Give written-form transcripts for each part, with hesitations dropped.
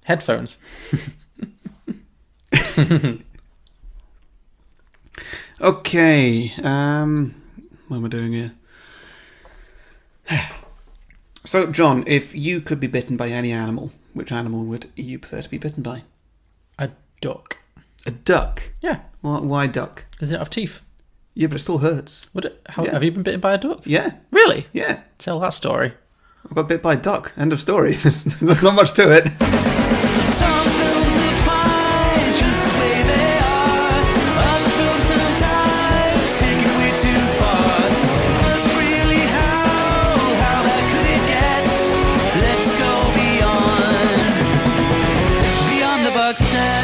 Headphones. Okay, what am I doing here? So, John, if you could be bitten by any animal, which animal would you prefer to be bitten by? A duck. A duck? Yeah. Why duck? Does it have teeth? Yeah, but it still hurts. Would it? Yeah. Have you been bitten by a duck? Yeah. Really? Yeah. Tell that story. I got bit by a duck. End of story. There's not much to it. Some films are fine just the way they are. Other films sometimes take it way too far. But really, how bad could it get? Let's go beyond the box set.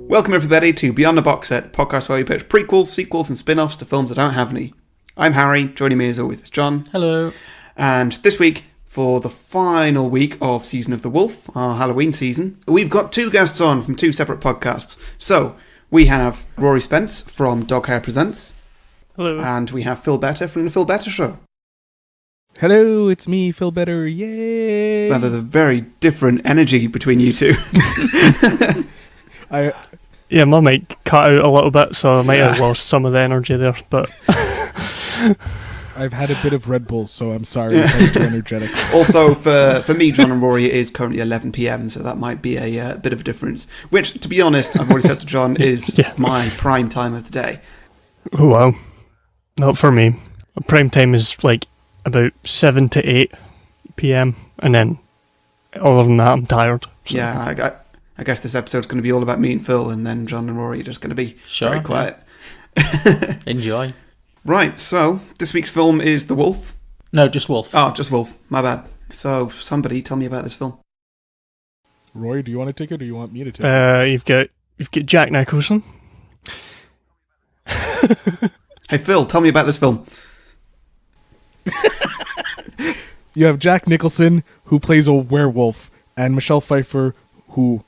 Welcome everybody to Beyond the Box Set, podcast where we pitch prequels, sequels and spin-offs to films that don't have any. I'm Harry, joining me as always is John. Hello. And this week, for the final week of Season of the Wolf, our Halloween season, we've got two guests on from two separate podcasts. So, we have Rory Spence from Doghair Presents. Hello. And we have Phil Better from The Phil Better Show. Hello, it's me, Phil Better. Yay! Now, there's a very different energy between you two. Yeah, my mic cut out a little bit, so I might have lost some of the energy there, but... I've had a bit of Red Bull, so I'm sorry if I'm too energetic. Also, for me, John and Rory, it is currently 11 p.m, so that might be a bit of a difference. Which, to be honest, I've already said to John, is my prime time of the day. Oh, wow. Not for me. Prime time is like about 7 to 8 p.m, and then other than that, I'm tired. So. Yeah, I guess this episode's going to be all about me and Phil, and then John and Rory are just going to be very quiet. Yeah. Enjoy. Right, so this week's film is The Wolf. No, just Wolf. Oh, just Wolf. My bad. So, somebody tell me about this film. Rory, do you want to take it, or you want me to take it? You've got Jack Nicholson. Hey, Phil, tell me about this film. You have Jack Nicholson, who plays a werewolf, and Michelle Pfieffer, who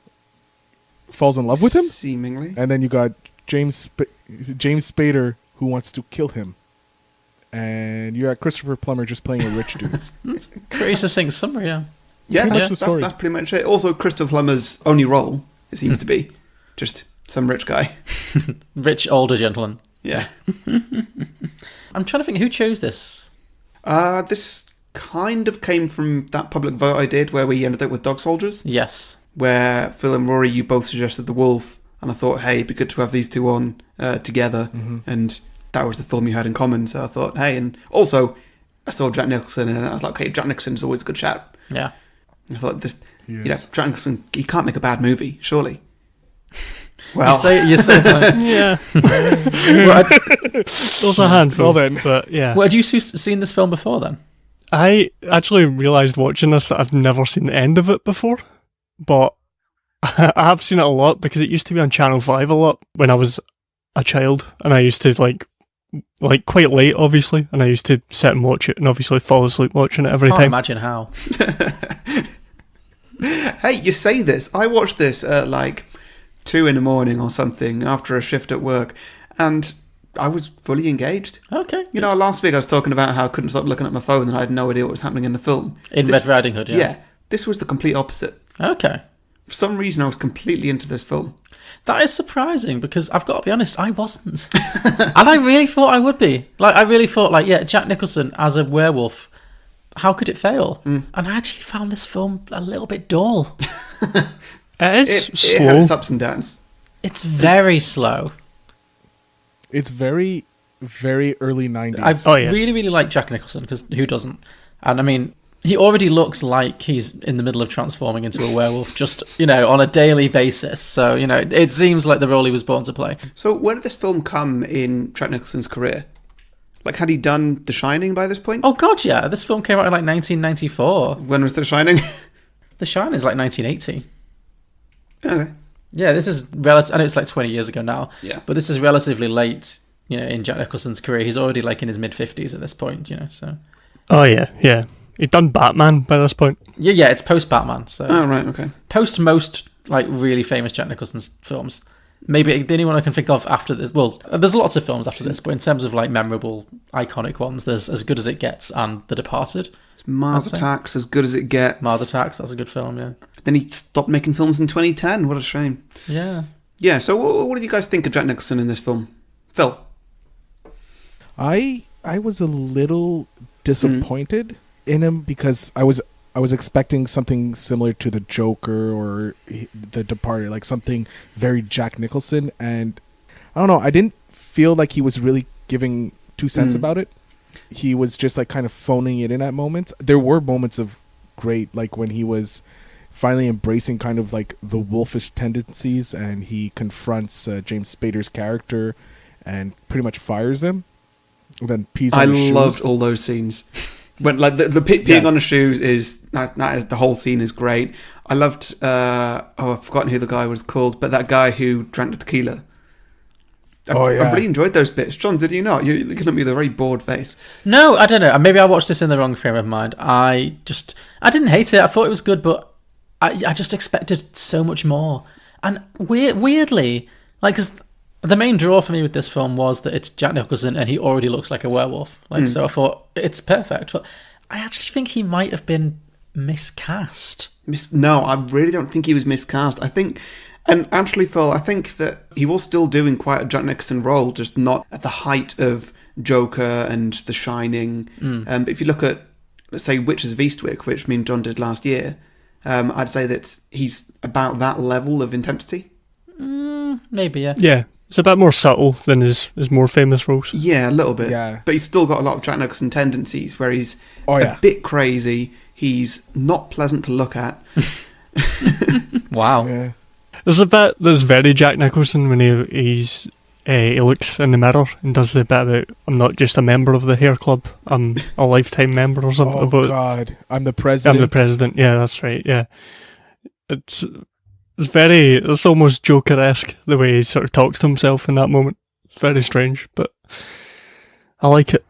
falls in love with him. Seemingly. And then you got James Spader, who wants to kill him. And you got Christopher Plummer just playing a rich dude. That's a pretty succinct summary, yeah. Yeah, Pretty much that's the story. pretty much it. Also, Christopher Plummer's only role, it seems to be, just some rich guy. Rich, older gentleman. Yeah. I'm trying to think, who chose this? This kind of came from that public vote I did where we ended up with Dog Soldiers. Yes. Where Phil and Rory, you both suggested The Wolf, and I thought, hey, it'd be good to have these two on together, and that was the film you had in common, so I thought, hey, and also, I saw Jack Nicholson, and I was like, okay, Jack Nicholson's always a good shout. Yeah. I thought, Yes. Jack Nicholson, he can't make a bad movie, surely. Well, You say Yeah. well, There's a handful, Well then. but yeah. had you seen this film before then? I actually realised watching this that I've never seen the end of it before, but I have seen it a lot because it used to be on Channel 5 a lot when I was a child, and I used to like quite late, obviously, and I used to sit and watch it and obviously fall asleep watching it every Can't time. imagine how. hey, you say this. I watched this at like 2 a.m. or something after a shift at work, and I was fully engaged. Okay. You know, last week I was talking about how I couldn't stop looking at my phone and I had no idea what was happening in the film. Red Riding Hood, yeah. Yeah, this was the complete opposite. Okay. For some reason, I was completely into this film. That is surprising because I've got to be honest, I wasn't. And I really thought I would be. I really thought, Jack Nicholson as a werewolf, how could it fail? And I actually found this film a little bit dull. It is It slow. had its ups and downs. It's very slow. It's very, very early 90s. I really, really like Jack Nicholson, because who doesn't? And I mean, he already looks like he's in the middle of transforming into a werewolf just, on a daily basis. So, it seems like the role he was born to play. So where did this film come in Jack Nicholson's career? Like, had he done The Shining by this point? Oh, God, yeah. This film came out in 1994. When was The Shining? The Shining is 1980. Okay. Yeah, this is relative. I know it's 20 years ago now. Yeah. But this is relatively late, in Jack Nicholson's career. He's already in his mid-50s at this point, so. Oh yeah. He'd done Batman by this point. Yeah, it's post-Batman, so. Oh, right, okay. Post most, really famous Jack Nicholson's films. maybe the only one I can think of after this. Well, there's lots of films after this, but in terms of like memorable, iconic ones, there's As Good as It Gets and The Departed. Mars Attacks, As Good as It Gets. Mars Attacks, that's a good film, yeah. Then he stopped making films in 2010. What a shame. Yeah. Yeah, so what did you guys think of Jack Nicholson in this film? Phil? I was a little disappointed in him because I was expecting something similar to the Joker or the Departed, like something very Jack Nicholson, and I don't know, I didn't feel like he was really giving 2 cents about it. He was just like kind of phoning it in at moments. There were moments of great, like when he was finally embracing kind of like the wolfish tendencies and he confronts James Spader's character and pretty much fires him. Then pees on his shoes. I loved all those scenes. When like the peeing on the shoes is the whole scene is great. I loved I've forgotten who the guy was called, but that guy who drank the tequila. I really enjoyed those bits. John, did you not? You're looking at me with a very bored face. No, I don't know. Maybe I watched this in the wrong frame of mind. I didn't hate it. I thought it was good, but I just expected so much more. And weirdly, like, 'cause the main draw for me with this film was that it's Jack Nicholson and he already looks like a werewolf. Like, so I thought it's perfect. But I actually think he might have been miscast. No, I really don't think he was miscast. I think, and actually, Phil, I think that he was still doing quite a Jack Nicholson role, just not at the height of Joker and The Shining. But if you look at, let's say, Witches of Eastwick, which me and John did last year, I'd say that he's about that level of intensity. Maybe, yeah. Yeah. It's a bit more subtle than his more famous roles. Yeah, a little bit. Yeah. But he's still got a lot of Jack Nicholson tendencies where he's a bit crazy. He's not pleasant to look at. Wow. Yeah. There's a bit that's very Jack Nicholson when he looks in the mirror and does the bit about, I'm not just a member of the hair club, I'm a lifetime member or something. Oh, God. I'm the president. I'm the president. Yeah, that's right. Yeah. It's almost Joker-esque the way he sort of talks to himself in that moment. It's very strange, but I like it.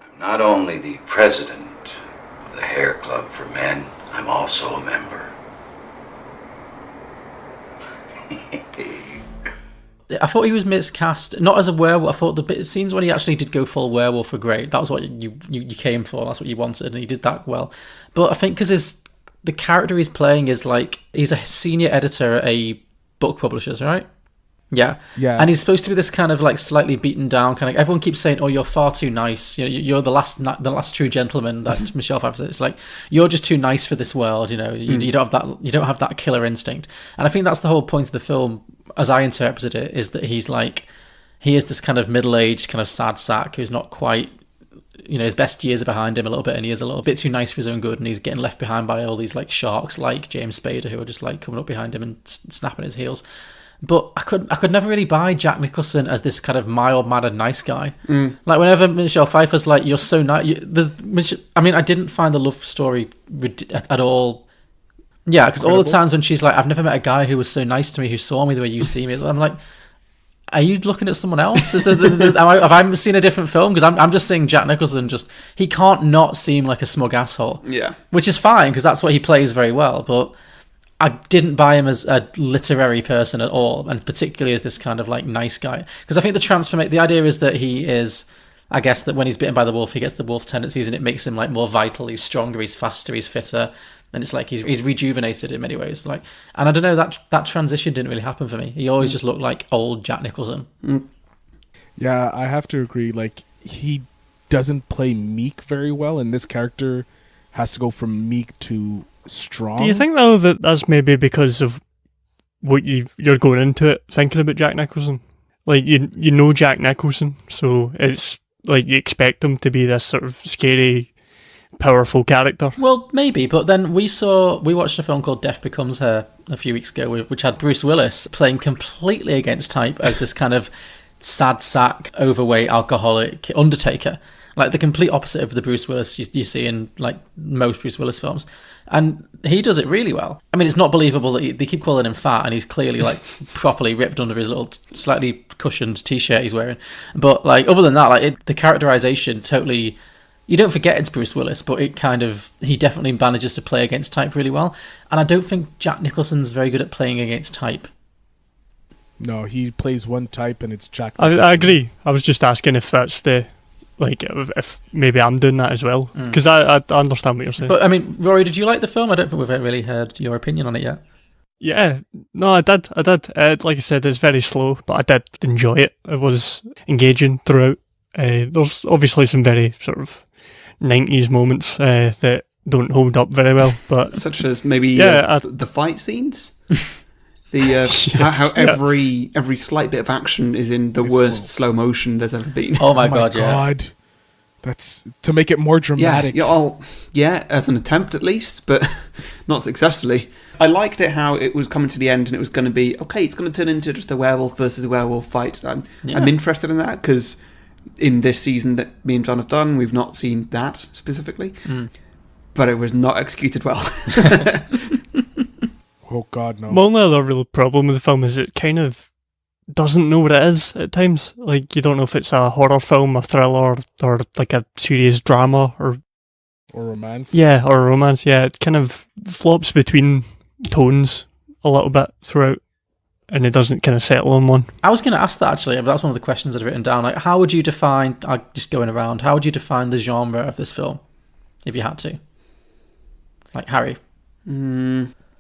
I'm not only the president of the hair club for men, I'm also a member. I thought he was miscast, not as a werewolf. I thought the scenes when he actually did go full werewolf were great. That was what you came for. That's what you wanted, and he did that well. But I think because the character he's playing is like, he's a senior editor at a book publisher's, right? Yeah. Yeah. And he's supposed to be this kind of like slightly beaten down kind of, everyone keeps saying, oh, you're far too nice. You know, you're the last true gentleman that Michelle Pfieffer said. It's like, you're just too nice for this world. You know, you don't have that killer instinct. And I think that's the whole point of the film, as I interpreted it, is that he is this kind of middle-aged kind of sad sack who's not quite, you know, his best years are behind him a little bit, and he is a little bit too nice for his own good, and he's getting left behind by all these like sharks like James Spader who are just like coming up behind him and snapping his heels. But I could never really buy Jack Nicholson as this kind of mild-mannered nice guy. Like whenever Michelle Pfeiffer's like, you're so nice, I didn't find the love story at all. Yeah, because all the times when she's like, I've never met a guy who was so nice to me, who saw me the way you see me, I'm like, are you looking at someone else? Have I seen a different film? Because I'm just seeing Jack Nicholson he can't not seem like a smug asshole. Yeah. Which is fine, because that's what he plays very well, but I didn't buy him as a literary person at all, and particularly as this kind of like nice guy. Because I think the idea is that he is, I guess, that when he's bitten by the wolf, he gets the wolf tendencies, and it makes him like more vital, he's stronger, he's faster, he's fitter, and it's like he's rejuvenated in many ways. Like, and I don't know, that transition didn't really happen for me. He always just looked like old Jack Nicholson. Yeah, I have to agree. Like, he doesn't play meek very well, and this character has to go from meek to strong. Do you think though that that's maybe because of what you're going into it thinking about Jack Nicholson? Like you know Jack Nicholson, so it's like you expect him to be this sort of scary, powerful character. Well, maybe, but then we watched a film called Death Becomes Her a few weeks ago, which had Bruce Willis playing completely against type as this kind of sad sack, overweight, alcoholic undertaker. Like the complete opposite of the Bruce Willis you see in like most Bruce Willis films. And he does it really well. I mean, it's not believable that they keep calling him fat, and he's clearly like properly ripped under his little slightly cushioned t-shirt he's wearing. But like other than that, like the characterization totally, you don't forget it's Bruce Willis, but he definitely manages to play against type really well. And I don't think Jack Nicholson's very good at playing against type. No, he plays one type, and it's Jack I Nicholson. agree. I was just asking if that's the, like, if maybe I'm doing that as well. Because I understand what you're saying. But I mean, Rory, did you like the film? I don't think we've really heard your opinion on it yet. Yeah, no, I did. Like I said, it's very slow, but I did enjoy it. It was engaging throughout. There's obviously some very sort of 90s moments that don't hold up very well, but Such as maybe Yeah, the fight scenes. How every slight bit of action is in the It's worst slow motion there's ever been. Oh my god, yeah. God. That's to make it more dramatic. Yeah, as an attempt at least, but not successfully. I liked it how it was coming to the end and it was going to be, okay, it's going to turn into just a werewolf versus a werewolf fight. I'm interested in that because in this season that me and John have done, we've not seen that specifically. But it was not executed well. Oh God, no. my only other real problem with the film is it kind of doesn't know what it is at times. Like, you don't know if it's a horror film, a thriller, or like a serious drama, or romance. Yeah, or romance. Yeah, it kind of flops between tones a little bit throughout, and it doesn't kind of settle on one. I was going to ask that actually, but that's one of the questions that I've written down. Like, how would you define, just going around, how would you define the genre of this film, if you had to? Like, Harry?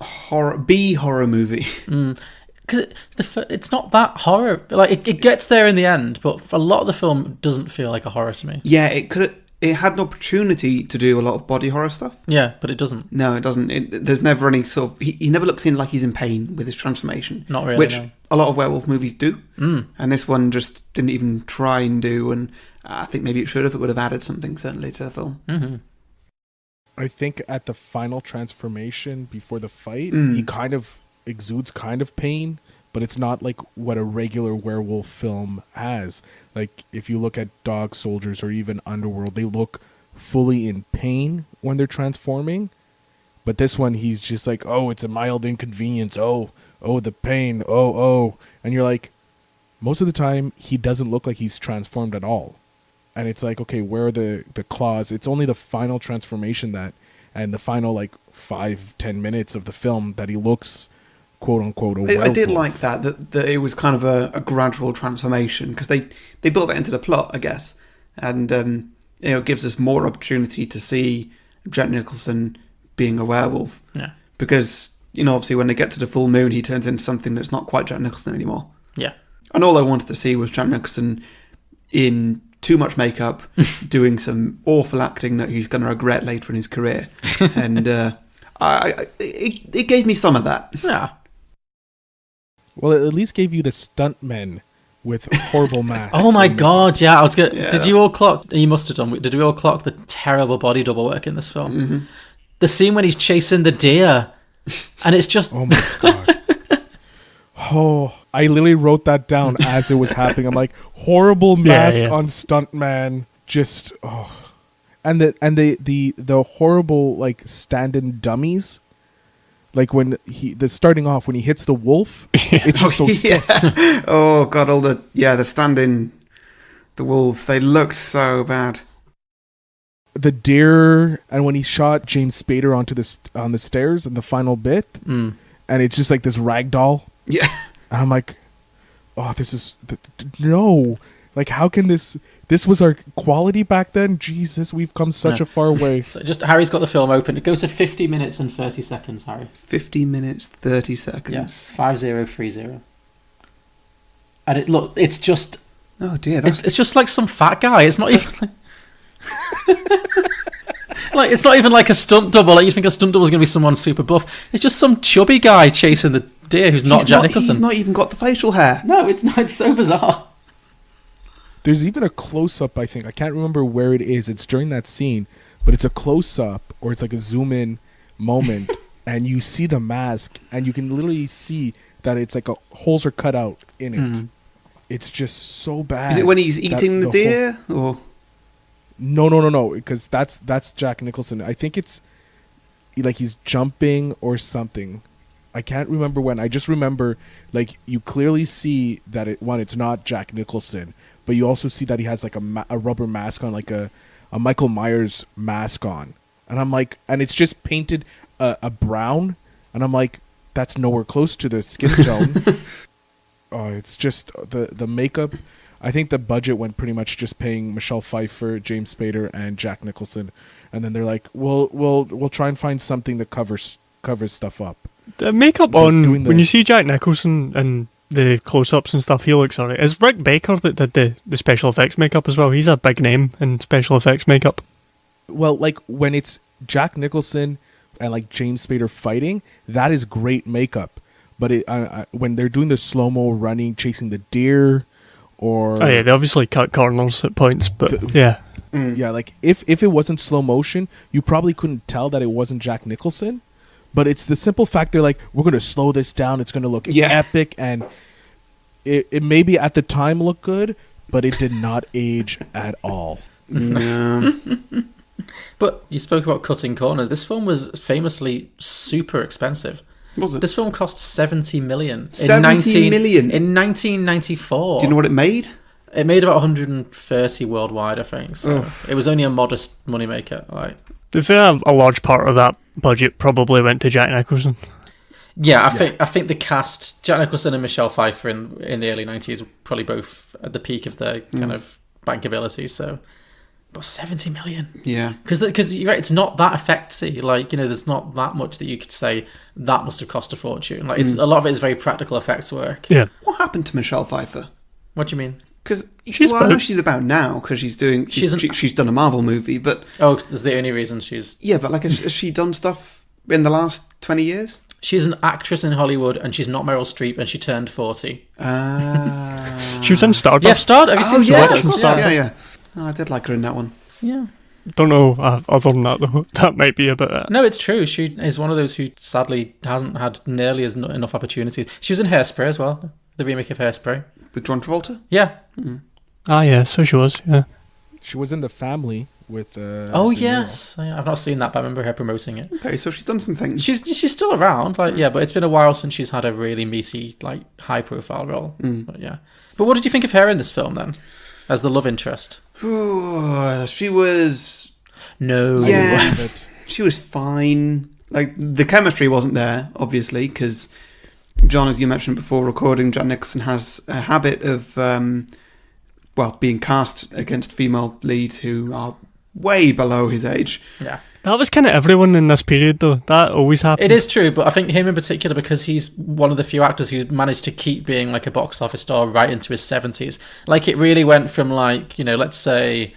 Horror movie. Because it's not that horror. Like, it gets there in the end, but a lot of the film doesn't feel like a horror to me. Yeah, it had an opportunity to do a lot of body horror stuff. Yeah, but it doesn't. No, it doesn't. There's never any sort of... He never looks in like he's in pain with his transformation. Not really, Which no. a lot of werewolf movies do. And this one just didn't even try and do, and I think maybe it should have. It would have added something, certainly, to the film. Mm-hmm. I think at the final transformation before the fight, he kind of exudes kind of pain, but it's not like what a regular werewolf film has. Like, if you look at Dog Soldiers or even Underworld, they look fully in pain when they're transforming. But this one, he's just like, oh, it's a mild inconvenience. Oh, the pain. Oh. And you're like, most of the time, he doesn't look like he's transformed at all. And it's like, okay, where are the claws? It's only the final transformation and the final like 5-10 minutes of the film that he looks, quote unquote, a werewolf. I did like that it was kind of a gradual transformation because they built it into the plot, I guess, and it gives us more opportunity to see Jack Nicholson being a werewolf. Yeah. Because obviously when they get to the full moon, he turns into something that's not quite Jack Nicholson anymore. Yeah. And all I wanted to see was Jack Nicholson in too much makeup, doing some awful acting that he's going to regret later in his career, and it gave me some of that. Yeah. Well, it at least gave you the stuntmen with horrible masks. Oh my god, yeah. I was gonna. Yeah. Did you all clock? You must have done. Did we all clock the terrible body double work in this film? Mm-hmm. The scene when he's chasing the deer, and it's just. Oh my god. Oh, I literally wrote that down as it was happening. I'm like, horrible mask on stuntman. Just and the horrible like stand-in dummies. Like when starting off when he hits the wolf, it's just so stiff. Oh god, all the stand-in, the wolves, they looked so bad. The deer, and when he shot James Spader on the stairs in the final bit, and it's just like this rag doll. Yeah, and I'm like, oh, this is no. Like, how can this was our quality back then? Jesus, we've come such a far way. So just Harry's got the film open. It goes to 50 minutes and 30 seconds, Harry. 50 minutes, 30 seconds. Yes, 5030. And it's just. Oh dear, it's just like some fat guy. It's not even like it's not even like a stunt double. Like you think a stunt double is going to be someone super buff. It's just some chubby guy chasing the deer who's not Jack Nicholson. He's not even got the facial hair. No, it's not. It's so bizarre. There's even a close-up, I think. I can't remember where it is. It's during that scene, but it's a close-up, or it's like a zoom-in moment, and you see the mask, and you can literally see that it's like holes are cut out in it. It's just so bad. Is it when he's eating the deer? Or No, because that's Jack Nicholson. I think it's like he's jumping or something. I can't remember when. I just remember, like, you clearly see that it's not Jack Nicholson, but you also see that he has like a rubber mask on, like a Michael Myers mask on, and I'm like, and it's just painted a brown, and I'm like, that's nowhere close to the skin tone. it's just the makeup. I think the budget went pretty much just paying Michelle Pfieffer, James Spader, and Jack Nicholson, and then they're like, we'll try and find something that covers stuff up. The makeup on when you see Jack Nicholson and the close-ups and stuff, he looks alright. It's Rick Baker that did the special effects makeup as well. He's a big name in special effects makeup. Well, like when it's Jack Nicholson and like James Spader fighting, that is great makeup. But when they're doing the slow-mo running, chasing the deer, or oh yeah, they obviously cut corners at points, but yeah. Yeah, like if it wasn't slow motion, you probably couldn't tell that it wasn't Jack Nicholson. But it's the simple fact they're like, we're gonna slow this down. It's gonna look epic, and it maybe at the time looked good, but it did not age at all. No. But you spoke about cutting corners. This film was famously super expensive. Was it? This film cost 70 million. 70 million? In 1994. Do you know what it made? It made about 130 worldwide, I think. So it was only a modest moneymaker. Like, To be fair, a large part of that budget probably went to Jack Nicholson. yeah, I think the cast, Jack Nicholson and Michelle Pfieffer in the early 90s, were probably both at the peak of their kind of bankability. So about 70 million. Yeah. Because you're right, it's not that effecty. Like, you know, there's not that much that you could say that must have cost a fortune. Like, it's a lot of it is very practical effects work. Yeah. What happened to Michelle Pfieffer? What do you mean? Because She's I know she's about now because she's done a Marvel movie, but Oh, that's the only reason she's... yeah, but like has she done stuff in the last 20 years? She's an actress in Hollywood, and she's not Meryl Streep, and she turned 40. She was in Stardust. Yeah, Stardust. Have you seen Stardust? yeah. Oh, I did like her in that one. Yeah. Don't know, other than that though. That might be a bit... No, it's true. She is one of those who sadly hasn't had nearly enough opportunities. She was in Hairspray as well, the remake of Hairspray. With John Travolta? Yeah. Ah yeah, so she was, yeah. She was in The Family with. Oh yes, I've not seen that, but I remember her promoting it. Okay, so she's done some things. She's still around, like yeah, but it's been a while since she's had a really meaty, like high profile role. But yeah. But what did you think of her in this film then, as the love interest? She was... No. Yeah, she was fine. Like, the chemistry wasn't there, obviously, because John, as you mentioned before recording, Jack Nicholson has a habit of, being cast against female leads who are way below his age. Yeah. That was kind of everyone in this period though. That always happened. It is true, but I think him in particular, because he's one of the few actors who managed to keep being like a box office star right into his 70s. Like, it really went from, like, you know, let's say,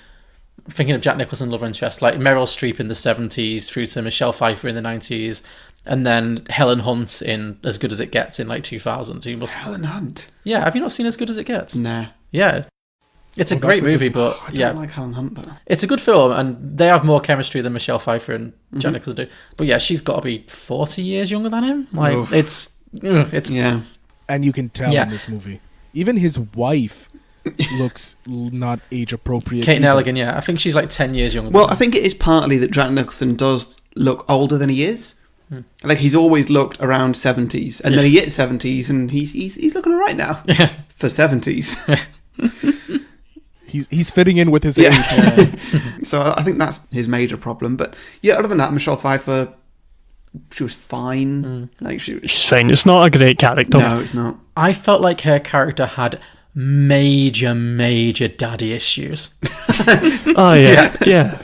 thinking of Jack Nicholson love interest, like Meryl Streep in the 70s through to Michelle Pfieffer in the 90s, and then Helen Hunt in As Good As It Gets in like 2000. Helen Hunt? Yeah, have you not seen As Good As It Gets? Nah. Yeah. It's a great movie, but I yeah. don't like Helen Hunt though. It's a good film, and they have more chemistry than Michelle Pfieffer and Jack Nicholson do. But yeah, she's got to be 40 years younger than him. Like, Oof. it's Yeah. And you can tell in this movie. Even his wife looks not age appropriate. Kate either. Nelligan, yeah. I think she's like 10 years younger. Well, than I think it is partly that Jack Nicholson does look older than he is. Like, he's always looked around 70s, and then he hits 70s, and he's looking all right now Yeah. for 70s. He's fitting in with his age. So I think that's his major problem. But yeah, other than that, Michelle Pfieffer, she was fine. Like, She's fine. It's not a great character. No, it's not. I felt like her character had major daddy issues. Oh yeah, yeah.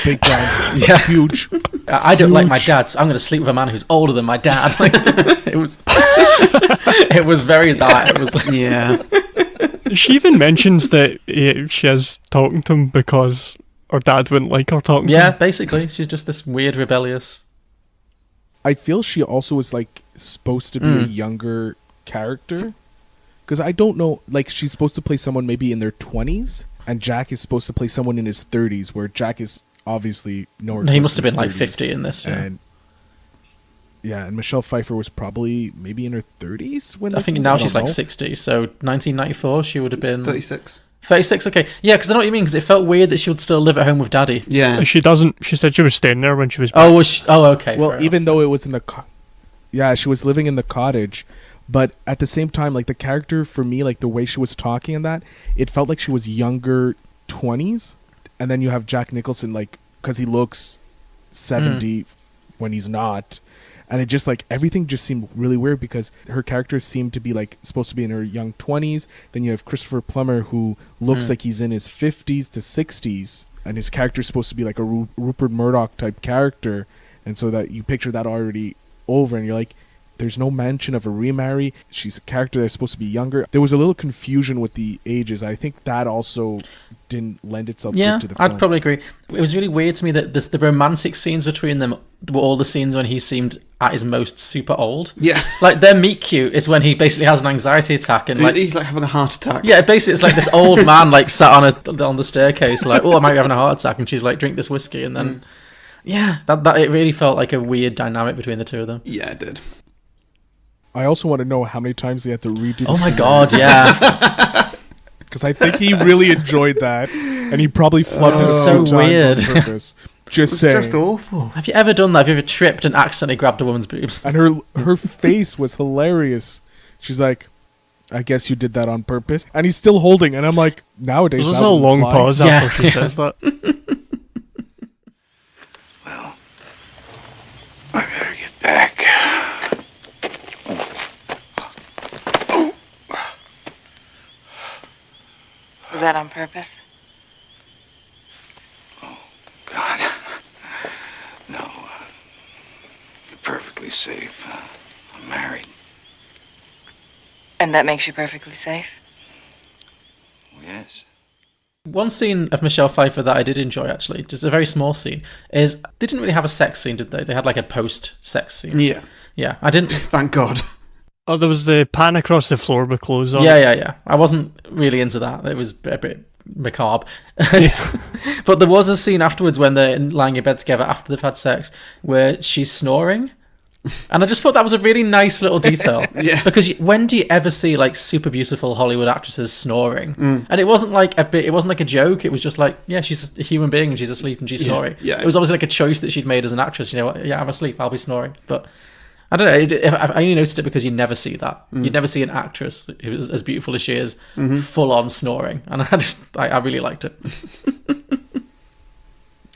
Big time. Yeah. Huge. I don't like my dad, so I'm going to sleep with a man who's older than my dad. Like, it was very that. It was like, Yeah. She even mentions that she is talking to him because her dad wouldn't like her talking to yeah, him. basically, she's just this weird rebellious. I feel she also is like supposed to be a younger character. Because I don't know, like, she's supposed to play someone maybe in their 20s, and Jack is supposed to play someone in his 30s, where Jack is obviously nowhere No, he close must to have been his like 30s. 50 in this. Yeah. And Michelle Pfieffer was probably maybe in her 30s when I this think movie- now I she's don't like know. 60, so 1994 she would have been 36. 36. Okay, yeah, because I know what you mean. Because it felt weird that she would still live at home with Daddy. Yeah. She doesn't. She said she was staying there when she was. Oh, was she? Oh, okay. Well, fair even though it was in the she was living in the cottage, but at the same time, like, the character for me, like the way she was talking and that, it felt like she was younger 20s. And then you have Jack Nicholson, like, because he looks 70 when he's not. And it just like everything just seemed really weird because her character seemed to be like supposed to be in her young 20s. Then you have Christopher Plummer, who looks like he's in his 50s to 60s, and his character is supposed to be like a Rupert Murdoch type character. And so that you picture that already over, and you're like, there's no mention of a remarry. She's a character that's supposed to be younger. There was a little confusion with the ages. I think that also didn't lend itself good to the film. I'd probably agree. It was really weird to me that the romantic scenes between them were all the scenes when he seemed at his most super old. Yeah. Like, their meet cute is when he basically has an anxiety attack. And like he's like having a heart attack. Yeah, basically it's like this old man like sat on the staircase like, oh, I might be having a heart attack. And she's like, drink this whiskey. And then, that it really felt like a weird dynamic between the two of them. Yeah, it did. I also want to know how many times they had to redo the Oh my scene. god, yeah. Because I think he really enjoyed that, and he probably flubbed it so so weird. on purpose. Just It's saying. just awful. Have you ever done that? Have you ever tripped and accidentally grabbed a woman's boobs? And her face was hilarious. She's like, I guess you did that on purpose. And he's still holding, and I'm like, nowadays There's that a wouldn't long fly. pause Yeah. after she says that. Well, I better get back. Was that on purpose? God. No, you're perfectly safe. I'm married. And that makes you perfectly safe? Yes. One scene of Michelle Pfieffer that I did enjoy, actually, just a very small scene, is they didn't really have a sex scene, did they? They had like a post-sex scene. Yeah. Yeah, I didn't... Thank God. Oh, there was the pan across the floor with clothes on. Yeah. I wasn't really into that. It was a bit macabre. But there was a scene afterwards when they're lying in bed together after they've had sex where she's snoring. And I just thought that was a really nice little detail. Yeah. Because when do you ever see like super beautiful Hollywood actresses snoring? And it wasn't like a joke. It was just like, yeah, she's a human being and she's asleep and she's snoring. Yeah. It was obviously like a choice that she'd made as an actress. You know what? Yeah, I'm asleep. I'll be snoring. But I don't know. I only noticed it because you never see that. You never see an actress who's as beautiful as she is full on snoring, and I really liked it.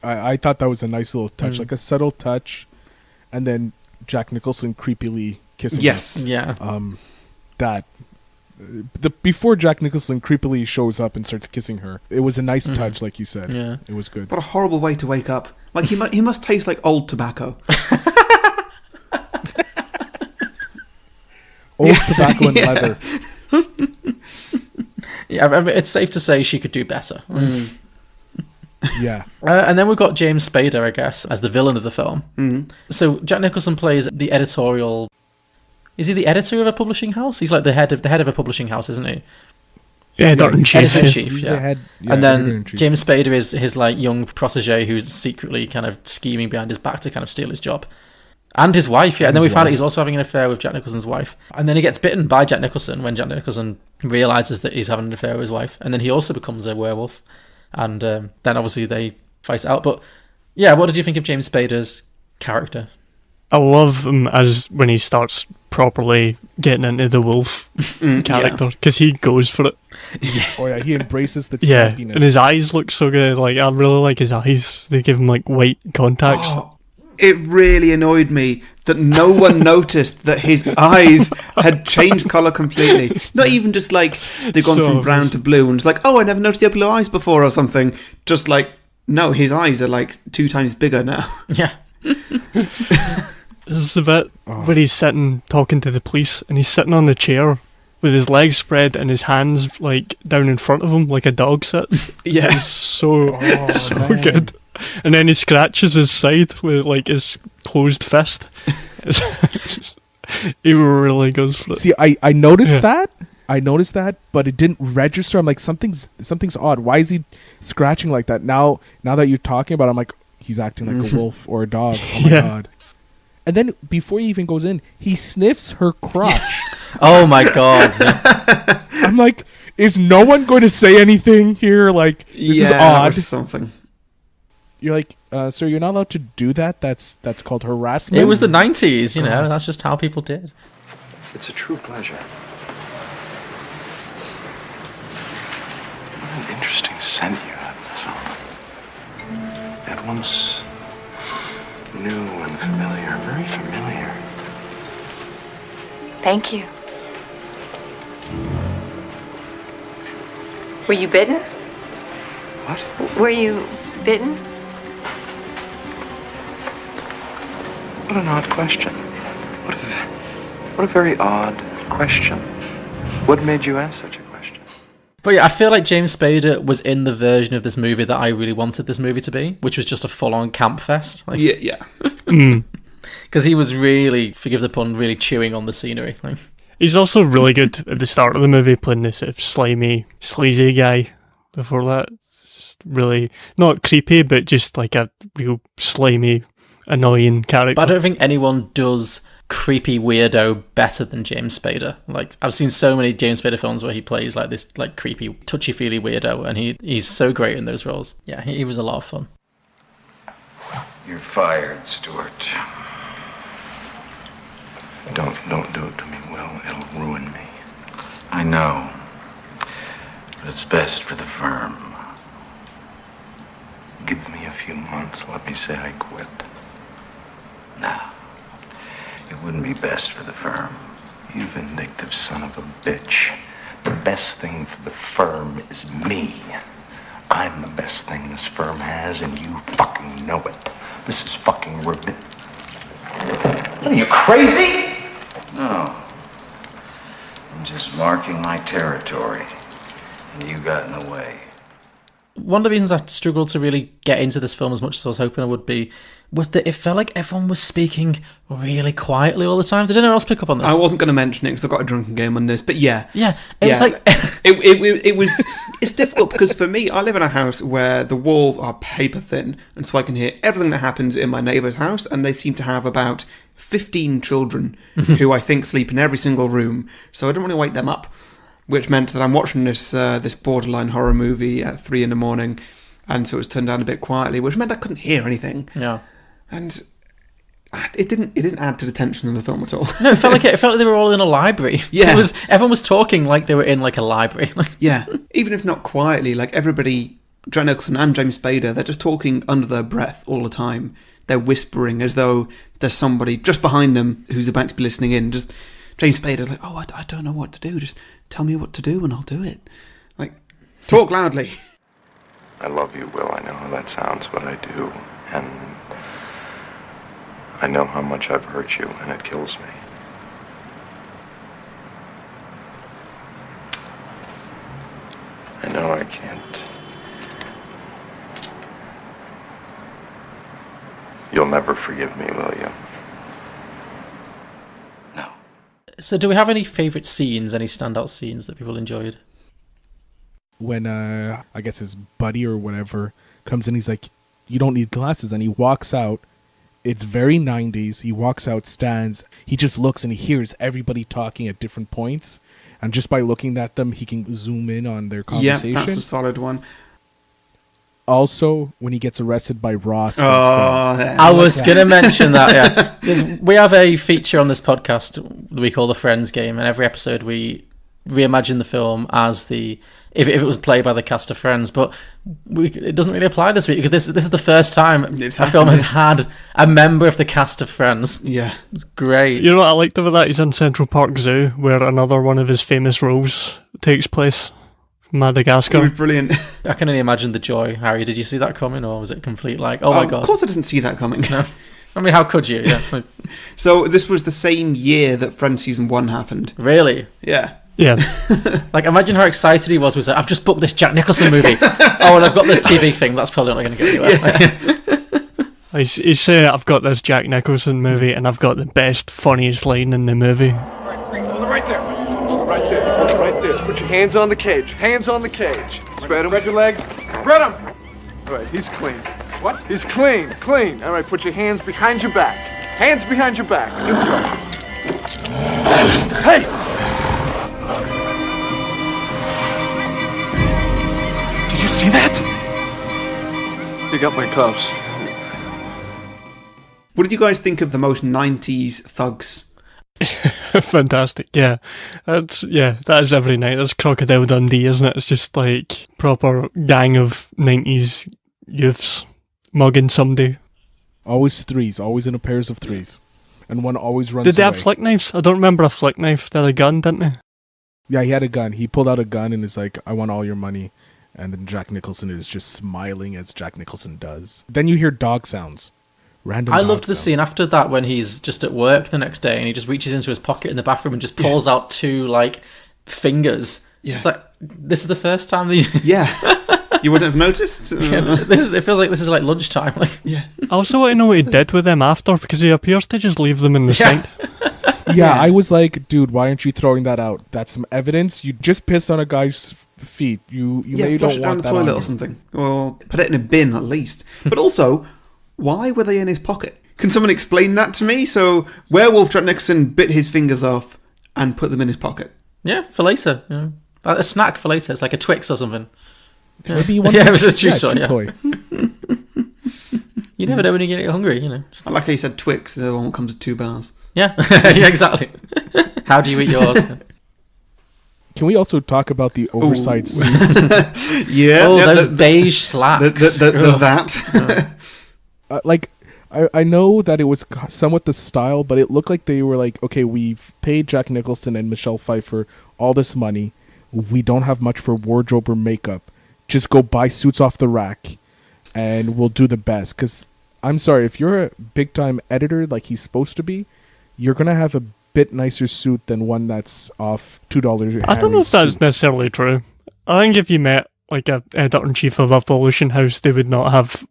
I thought that was a nice little touch, like a subtle touch, and then Jack Nicholson creepily kissing Yes. Yeah. her. Before Jack Nicholson creepily shows up and starts kissing her, it was a nice touch, like you said. Yeah. It was good. What a horrible way to wake up. Like, he must taste like old tobacco. Old tobacco and leather. Yeah, I mean, it's safe to say she could do better. Yeah. And then we've got James Spader, I guess, as the villain of the film. So Jack Nicholson plays the editorial. Is he the editor of a publishing house? He's like the head of a publishing house, isn't he? Yeah, editor-in-chief. Editor-in-chief, He's yeah. the head- yeah, And then editor-in-chief. James Spader is his like young protege who's secretly kind of scheming behind his back to kind of steal his job. And his wife, yeah. And then we find out he's also having an affair with Jack Nicholson's wife. And then he gets bitten by Jack Nicholson when Jack Nicholson realises that he's having an affair with his wife. And then he also becomes a werewolf. And then obviously they fight it out. But yeah, what did you think of James Spader's character? I love him as when he starts properly getting into the wolf character, because he goes for it. Oh yeah, he embraces the Yeah, campiness. and his eyes look so good. Like, I really like his eyes. They give him like white contacts. Oh, it really annoyed me that no one noticed that his eyes had changed colour completely. Not even just like they've gone So from brown obvious. to blue and it's like, oh, I never noticed he had blue eyes before or something. Just like, no, his eyes are like 2 times bigger now. Yeah. This is the bit where he's sitting talking to the police, and he's sitting on the chair with his legs spread and his hands like down in front of him like a dog sits. Yeah. It's so good. And then he scratches his side with like his closed fist. He really goes for it. See, I noticed Yeah. that. I noticed that, but it didn't register. I'm like, something's odd. Why is he scratching like that? Now that you're talking about it, I'm like, he's acting like a wolf or a dog. Oh my Yeah. god. And then before he even goes in, he sniffs her crotch. Oh my god. Yeah. I'm like, is no one going to say anything here? Like, this is or odd. something. You're like, sir, you're not allowed to do that. That's called harassment. It was the 90s, you know, that's just how people did. It's a true pleasure. What an interesting scent you have, Miss Alma. At once new and familiar, very familiar. Thank you. Were you bitten? What? Were you bitten? What an odd question. What a very odd question. What made you ask such a question? But yeah, I feel like James Spader was in the version of this movie that I really wanted this movie to be, which was just a full-on camp fest. Like, Yeah. because he was really, forgive the pun, really chewing on the scenery. Like, He's also really good at the start of the movie, playing this sort of slimy, sleazy guy. Before that, it's really not creepy, but just like a real slimy, annoying character. but I don't think anyone does creepy weirdo better than James Spader. Like, I've seen so many James Spader films where he plays like this like creepy, touchy-feely weirdo, and he's so great in those roles. Yeah, he was a lot of fun. You're fired, Stuart. Don't do it to me, Will. It'll ruin me. I know. But it's best for the firm. Give me a few months. Let me say I quit. No. It wouldn't be best for the firm. You vindictive son of a bitch. The best thing for the firm is me. I'm the best thing this firm has, and you fucking know it. This is fucking rude. What, are you crazy? No. I'm just marking my territory, and you got in the way. One of the reasons I struggled to really get into this film as much as I was hoping I would be was that it felt like everyone was speaking really quietly all the time. Did anyone else pick up on this? I wasn't going to mention it because I've got a drinking game on this, but yeah. Yeah, it was like... it was. It's difficult because for me, I live in a house where the walls are paper thin, and so I can hear everything that happens in my neighbour's house, and they seem to have about 15 children who I think sleep in every single room, so I don't want to wake them up, which meant that I'm watching this borderline horror movie at 3 a.m, and so it was turned down a bit quietly, which meant I couldn't hear anything. Yeah. And it didn't add to the tension of the film at all. No, it felt like they were all in a library. Yeah. Everyone was talking like they were in like a library. Yeah, even if not quietly, like everybody, Jack Nicholson and James Spader, they're just talking under their breath all the time. They're whispering as though there's somebody just behind them who's about to be listening in. Just James Spader's like, oh, I don't know what to do. Just tell me what to do and I'll do it. Like, talk loudly. I love you, Will. I know how that sounds, but I do. And I know how much I've hurt you, and it kills me. I know I can't. You'll never forgive me, will you? No. So do we have any favourite scenes, any standout scenes that people enjoyed? When I guess his buddy or whatever comes in, he's like, you don't need glasses, and he walks out. It's very 90s. He walks out, stands, he just looks and he hears everybody talking at different points, and just by looking at them he can zoom in on their conversation. Yeah, that's a solid one. Also, when he gets arrested by Ross. I was going to mention that, yeah. We have a feature on this podcast that we call the Friends Game, and every episode we reimagine the film as if it was played by the cast of Friends, but it doesn't really apply this week because this is the first time a film has had a member of the cast of Friends. Yeah. It's great. You know what I liked about that? He's in Central Park Zoo, where another one of his famous roles takes place. Madagascar. It was brilliant. I can only imagine the joy. Harry, did you see that coming, or was it complete like, oh my god? Of course I didn't see that coming. No. I mean, how could you? Yeah. So this was the same year that Friends Season 1 happened. Really? Yeah. Yeah. Like, imagine how excited he was. Like, I've just booked this Jack Nicholson movie. Oh, and I've got this TV thing. That's probably not going to go anywhere. Yeah. He's saying, I've got this Jack Nicholson movie, and I've got the best, funniest line in the movie. Right there. Right there. Right there. Put your hands on the cage. Hands on the cage. Spread your legs. Spread them. All right, he's clean. What? He's clean. Clean. All right, put your hands behind your back. Hands behind your back. Neutral. Hey! Did you see that? You got my cuffs. What did you guys think of the most 90s thugs? Fantastic, yeah. That is every night. That's Crocodile Dundee, isn't it? It's just like proper gang of 90s youths mugging somebody. Always threes, always in a pairs of threes. And one always runs Did they have away. flick knives? I don't remember a flick knife. They had a gun, didn't they? Yeah, he had a gun. He pulled out a gun and is like, I want all your money. And then Jack Nicholson is just smiling as Jack Nicholson does. Then you hear dog sounds. Random I dog loved the sounds. scene after that when he's just at work the next day and he just reaches into his pocket in the bathroom and just pulls out 2 like fingers. Yeah. It's like this is the first time that you Yeah. You wouldn't have noticed? it feels like this is like lunchtime. Like Yeah. I also want to know what he did with them after, because he appears to just leave them in the sink. Yeah, I was like, dude, why aren't you throwing that out? That's some evidence. You just pissed on a guy's feet. You maybe flush don't it down want the that toilet on or you. something. Or put it in a bin at least. But also, why were they in his pocket? Can someone explain that to me? So, werewolf Jack Nicholson bit his fingers off and put them in his pocket. yeah, for later. Yeah. A snack for later. It's like a Twix or something. Maybe you want Yeah, it was a chew toy. You never know when you get hungry, you know. I like how you said Twix, the one comes with 2 bars. Yeah, yeah, exactly. How do you eat yours? Can we also talk about the oversized suits? Yeah. Oh, yeah, those beige slacks. There's Ugh. that. Like, I know that it was somewhat the style, but it looked like they were like, okay, we've paid Jack Nicholson and Michelle Pfieffer all this money. We don't have much for wardrobe or makeup. Just go buy suits off the rack, and we'll do the best. Because, I'm sorry, if you're a big-time editor like he's supposed to be, you're going to have a bit nicer suit than one that's off $2. I don't know if that's necessarily true. I think if you met like a editor-in-chief of Evolution House, they would not have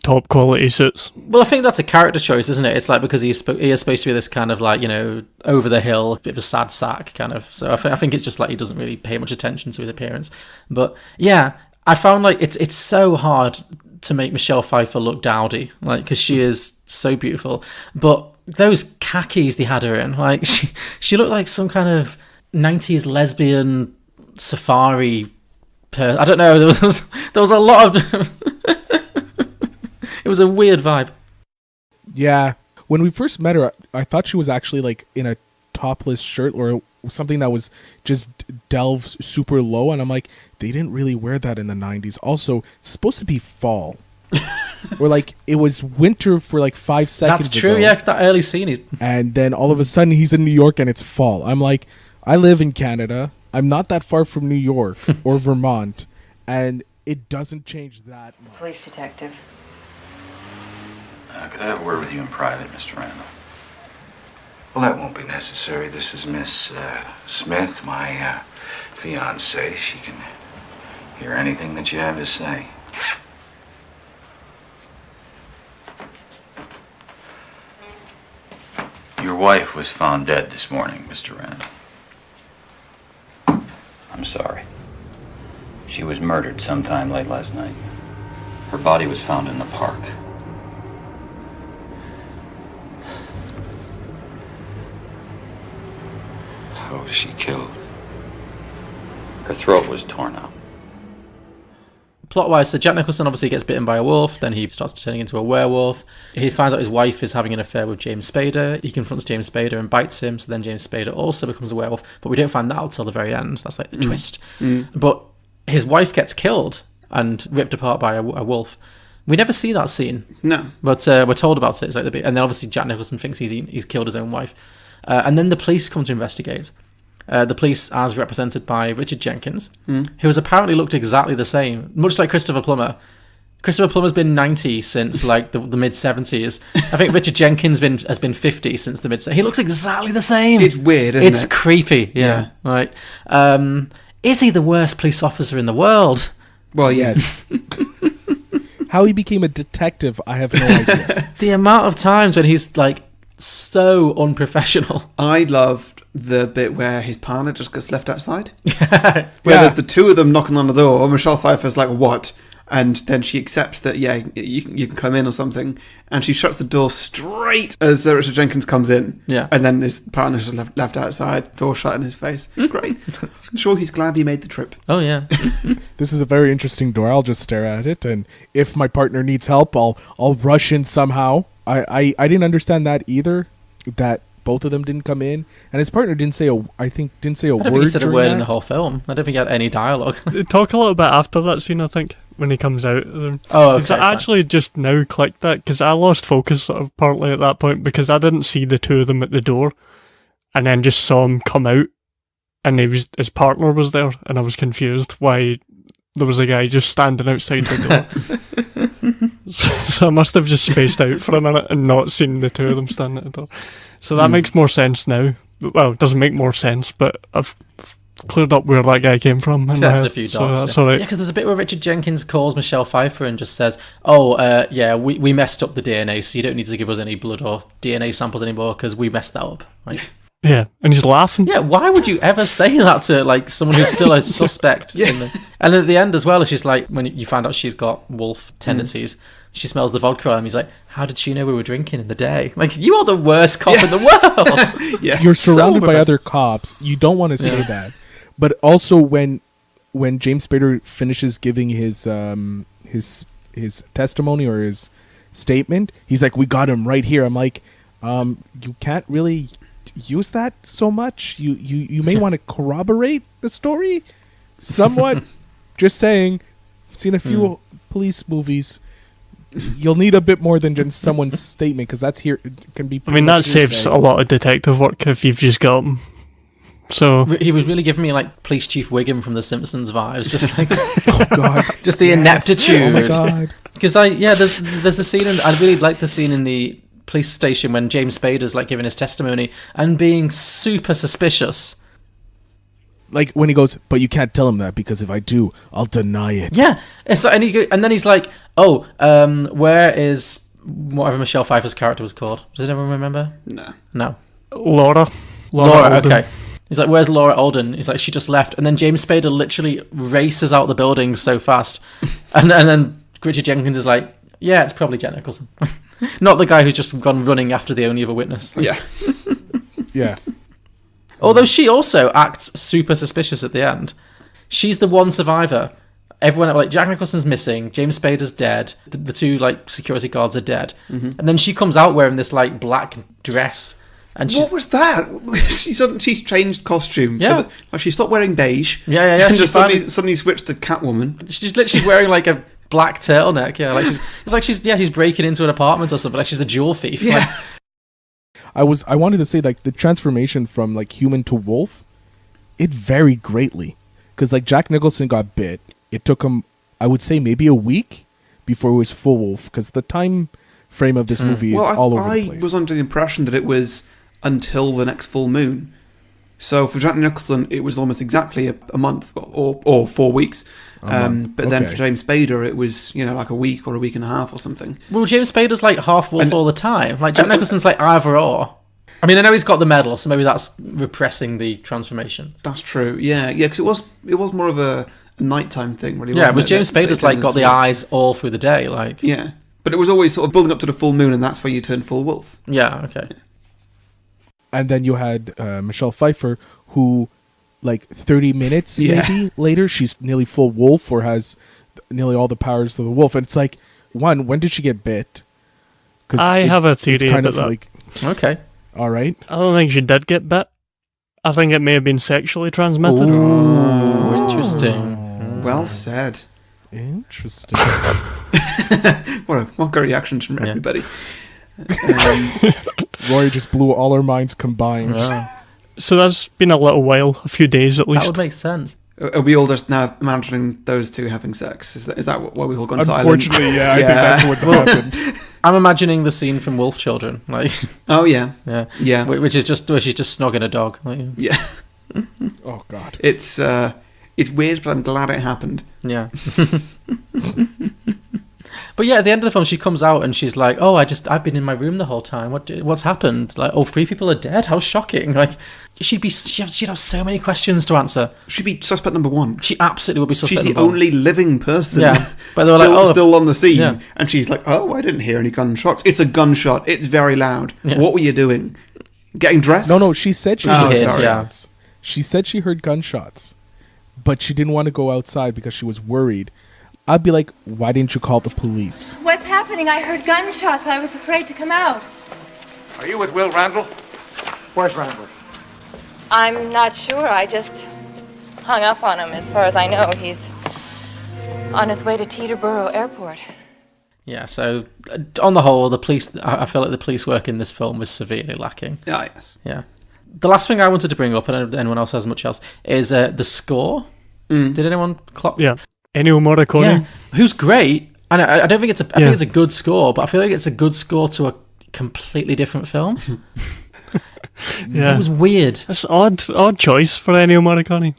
top quality suits. Well, I think that's a character choice, isn't it? It's like because he is supposed to be this kind of like, you know, over the hill, bit of a sad sack kind of. So I think it's just like he doesn't really pay much attention to his appearance. But yeah, I found like it's so hard to make Michelle Pfeiffer look dowdy, like because she is so beautiful. But those khakis they had her in, like she looked like some kind of 90s lesbian safari. I don't know. There was a lot of. It was a weird vibe. Yeah. When we first met her, I thought she was actually like in a topless shirt or something that was just delved super low. And I'm like, they didn't really wear that in the 90s. Also, it's supposed to be fall. Or like it was winter for like 5 seconds. That's true, ago. yeah. That early scene is. And then all of a sudden he's in New York and it's fall. I'm like, I live in Canada. I'm not that far from New York or Vermont. And it doesn't change that much. Police detective. Could I have a word with you in private, Mr. Randall? Well, that won't be necessary. This is Miss Smith, my fiancée. She can hear anything that you have to say. Your wife was found dead this morning, Mr. Randall. I'm sorry. She was murdered sometime late last night. Her body was found in the park. How was she killed? Her throat was torn out. Plot-wise, so Jack Nicholson obviously gets bitten by a wolf, then he starts turning into a werewolf. He finds out his wife is having an affair with James Spader. He confronts James Spader and bites him, so then James Spader also becomes a werewolf. But we don't find that out till the very end. That's like the twist. But his wife gets killed and ripped apart by a wolf. We never see that scene. No. But we're told about it. It's like and then obviously Jack Nicholson thinks he's killed his own wife. And then the police come to investigate. The police, as represented by Richard Jenkins, who has apparently looked exactly the same, much like Christopher Plummer. Christopher Plummer's been 90 since like the mid-70s. I think Richard Jenkins has been 50 since the mid-70s. He looks exactly the same. It's weird, isn't It's it? creepy, yeah. Right. Is he the worst police officer in the world? Well, yes. How he became a detective, I have no idea. The amount of times when he's like so unprofessional. I loved the bit where his partner just gets left outside. Yeah. There's the two of them knocking on the door. Michelle Pfeiffer's like, what? And then she accepts that, yeah, you can come in or something. And she shuts the door straight as Richard Jenkins comes in. Yeah. And then his partner's just left outside, door shut in his face. Great. I'm sure he's glad he made the trip. Oh, yeah. This is a very interesting door. I'll just stare at it, and if my partner needs help, I'll rush in somehow. I didn't understand that either. That both of them didn't come in, and his partner didn't say a word. I don't think he said a during word that. in the whole film. I don't think he had any dialogue. They talk a little bit after that scene, I think, when he comes out. Oh, okay. It's actually just now clicked that, because I lost focus sort of partly at that point, because I didn't see the two of them at the door, and then just saw him come out, and his partner was there, and I was confused why there was a guy just standing outside the door. So I must have just spaced out for a minute and not seen the two of them standing at the door. So that makes more sense now. Well, it doesn't make more sense, but I've cleared up where that guy came from. Connected a few dots. That's all right. Yeah, because there's a bit where Richard Jenkins calls Michelle Pfieffer and just says, we messed up the DNA, so you don't need to give us any blood or DNA samples anymore because we messed that up. Like, yeah, and he's laughing. yeah, why would you ever say that to like someone who's still a suspect? And at the end as well, she's like, when you find out she's got wolf tendencies, she smells the vodka on him. He's like, how did she know we were drinking in the day? Like, you are the worst cop in the world. You're surrounded by So other cops. You don't want to say that. But also when James Spader finishes giving his testimony or his statement, he's like, we got him right here. I'm like, you can't really use that so much. You may want to corroborate the story somewhat. Just saying, seen a few police movies. You'll need a bit more than just someone's statement, because that's here can be. I mean, that saves a lot of detective work if you've just got him. So he was really giving me like Police Chief Wiggum from The Simpsons vibes, just like oh god, just the ineptitude. Oh my god. Because there's the scene, and I really like the scene in the police station when James Spader's like giving his testimony and being super suspicious. Like when he goes, but you can't tell him that because if I do, I'll deny it. Yeah, it's like, and then he's like, where is whatever Michelle Pfeiffer's character was called? Does anyone remember? No. Laura. Olden. Okay. He's like, where's Laura Olden? He's like, she just left. And then James Spader literally races out the building so fast. and then Richard Jenkins is like, yeah, it's probably Jack Nicholson. Not the guy who's just gone running after the only other witness. Yeah. Yeah. Although she also acts super suspicious at the end. She's the one survivor. Everyone, like, Jack Nicholson's missing, James Spader's dead, the two, like, security guards are dead. Mm-hmm. And then she comes out wearing this, like, black dress. And what was that? She's changed costume. Yeah. She stopped wearing beige. Yeah. And just suddenly switched to Catwoman. She's literally wearing, like, a black turtleneck. Yeah, like she's breaking into an apartment or something. Like she's a jewel thief. Yeah. Like, I wanted to say, like, the transformation from like human to wolf, it varied greatly, because like Jack Nicholson got bit. It took him, I would say, maybe a week before he was full wolf, because the time frame of this movie is all over the place. I was under the impression that it was until the next full moon. So for Jack Nicholson, it was almost exactly a month or 4 weeks. But then for James Spader, it was, like a week or a week and a half or something. Well, James Spader's like half wolf all the time. Like Jack Nicholson's like either or. I mean, I know he's got the medal, so maybe that's repressing the transformation. That's true. Yeah, because it was more of a nighttime thing, really. Yeah, it was James Spader's like got the eyes all through the day, like. Yeah, but it was always sort of building up to the full moon, and that's where you turn full wolf. Yeah. Okay. And then you had Michelle Pfieffer, who, like 30 minutes maybe later, she's nearly full wolf or has nearly all the powers of the wolf. And it's like, when did she get bit? I have a theory about that. Like, okay. All right. I don't think she did get bit. I think it may have been sexually transmitted. Oh, interesting. Well said. Interesting. What good reactions from everybody. Rory just blew all our minds combined. Yeah. So that's been a little while, a few days at least. That would make sense. Are we all just now imagining those two having sex? Is that why we've all gone silent? Unfortunately, yeah, I think that's what happened. I'm imagining the scene from Wolf Children, like. Oh yeah, yeah. Which is just where she's just snogging a dog. Like, yeah. Oh god. It's weird, but I'm glad it happened. Yeah. But yeah, at the end of the film, she comes out and she's like, "Oh, I've been in my room the whole time. What's happened? Like, 3 people are dead. How shocking!" Like, she'd have so many questions to answer. She'd be suspect number 1. She absolutely would be suspect. She's the number 1. only living person. Yeah, but they were still on the scene, and she's like, "Oh, I didn't hear any gunshots. It's a gunshot. It's very loud. Yeah. What were you doing? Getting dressed?" No, she said she heard sorry. gunshots. She said she heard gunshots, but she didn't want to go outside because she was worried. I'd be like, why didn't you call the police? What's happening? I heard gunshots. I was afraid to come out. Are you with Will Randall? Where's Rambler? I'm not sure. I just hung up on him. As far as I know, he's on his way to Teterboro Airport. Yeah, so on the whole, the police. I feel like the police work in this film was severely lacking. Ah, yes. Yeah. The last thing I wanted to bring up, and I don't know if anyone else has much else, is the score. Did anyone clock? Yeah. Ennio Morricone. Yeah, who's great. And I don't think it's I think it's a good score, but I feel like it's a good score to a completely different film. Yeah. It was weird. That's odd choice for Ennio Morricone.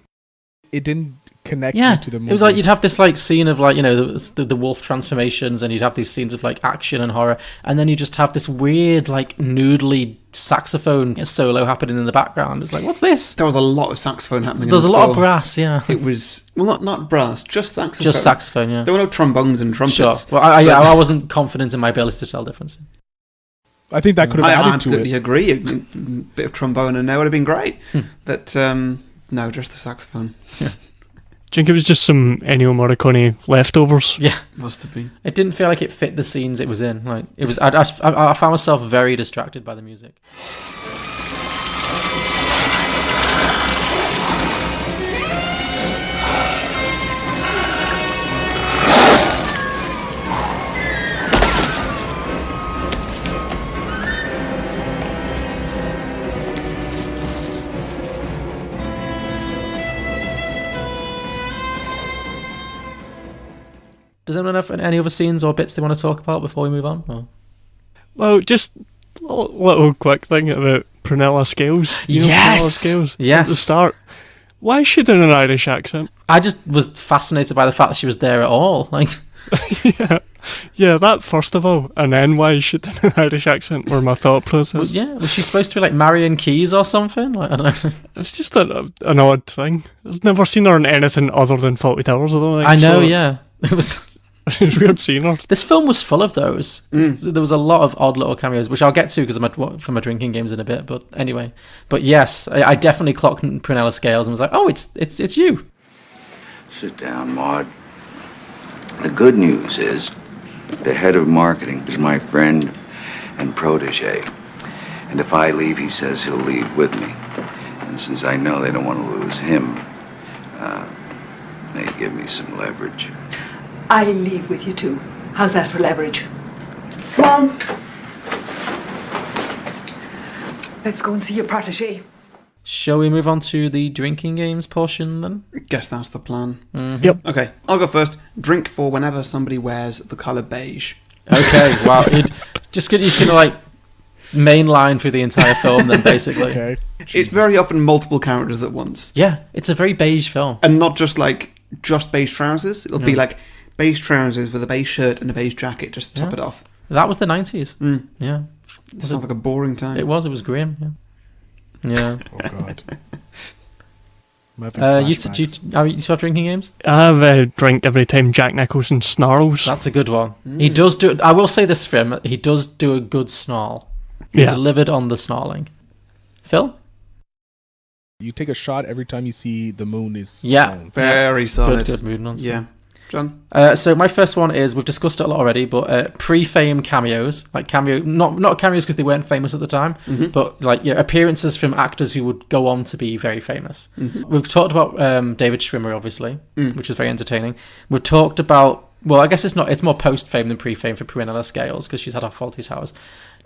It didn't connect me Yeah, to the movie. it was like you'd have this like scene of like, you know, the wolf transformations, and you'd have these scenes of like action and horror, and then you just have this weird like noodly saxophone solo happening in the background. It's like, what's this? There was a lot of saxophone happening. There's in a the lot of score. brass, yeah. It was not brass, just saxophone. Just saxophone, yeah. There were no trombones and trumpets. Sure. Well, I wasn't confident in my ability to tell the difference. I think that could have I added to absolutely it. agree. A bit of trombone and that would have been great. But no, just the saxophone. Do you think it was just some Ennio Morricone leftovers? Yeah. Must have been. It didn't feel like it fit the scenes it was in. Like it was, I found myself very distracted by the music. Does anyone have any other scenes or bits they want to talk about before we move on? Or? Well, just a little quick thing about Prunella Scales. You know Yes! Prunella Scales? Yes. At the start. Why is she doing an Irish accent? I just was fascinated by the fact that she was there at all. Like, Yeah, that first of all. And then why is she doing an Irish accent were my thought process. was she supposed to be like Marion Keyes or something? Like, I don't know. It's just an odd thing. I've never seen her in anything other than Fawlty Towers, I don't think. I know, so yeah. It was. It's weird seeing her. This film was full of those. There was a lot of odd little cameos, which I'll get to because for my drinking games in a bit. But anyway, yes, I definitely clocked Prunella Scales and was like, oh, it's you. Sit down, Maud. The good news is the head of marketing is my friend and protege. And if I leave, he says he'll leave with me. And since I know they don't want to lose him, they give me some leverage. I leave with you too. How's that for leverage? Come on. Let's go and see your protege. Shall we move on to the drinking games portion then? Guess that's the plan. Yep. Okay, I'll go first. Drink for whenever somebody wears the colour beige. Okay, wow. You're just gonna like mainline through the entire film then, basically. Okay. It's very often multiple characters at once. Yeah, it's a very beige film. And not just beige trousers. It'll be like beige trousers with a beige shirt and a beige jacket just to top it off. That was the 90s. Yeah. It sounds like a boring time. It was grim, yeah. Yeah. Oh god. I'm having You flashbacks. have drinking games? I have a drink every time Jack Nicholson snarls. That's a good one. He does do. I will say this for him. He does do a good snarl. He Yeah. delivered on the snarling. Phil? You take a shot every time you see the moon is Yeah. shown. Very solid. Good mood nonsense. Yeah. John? So my first one is, we've discussed it a lot already, but pre-fame cameos, like not cameos because they weren't famous at the time, but like appearances from actors who would go on to be very famous. We've talked about David Schwimmer, obviously, which was very entertaining. We've talked about, well, I guess it's more post-fame than pre-fame for Prunella Scales because she's had her Fawlty Towers.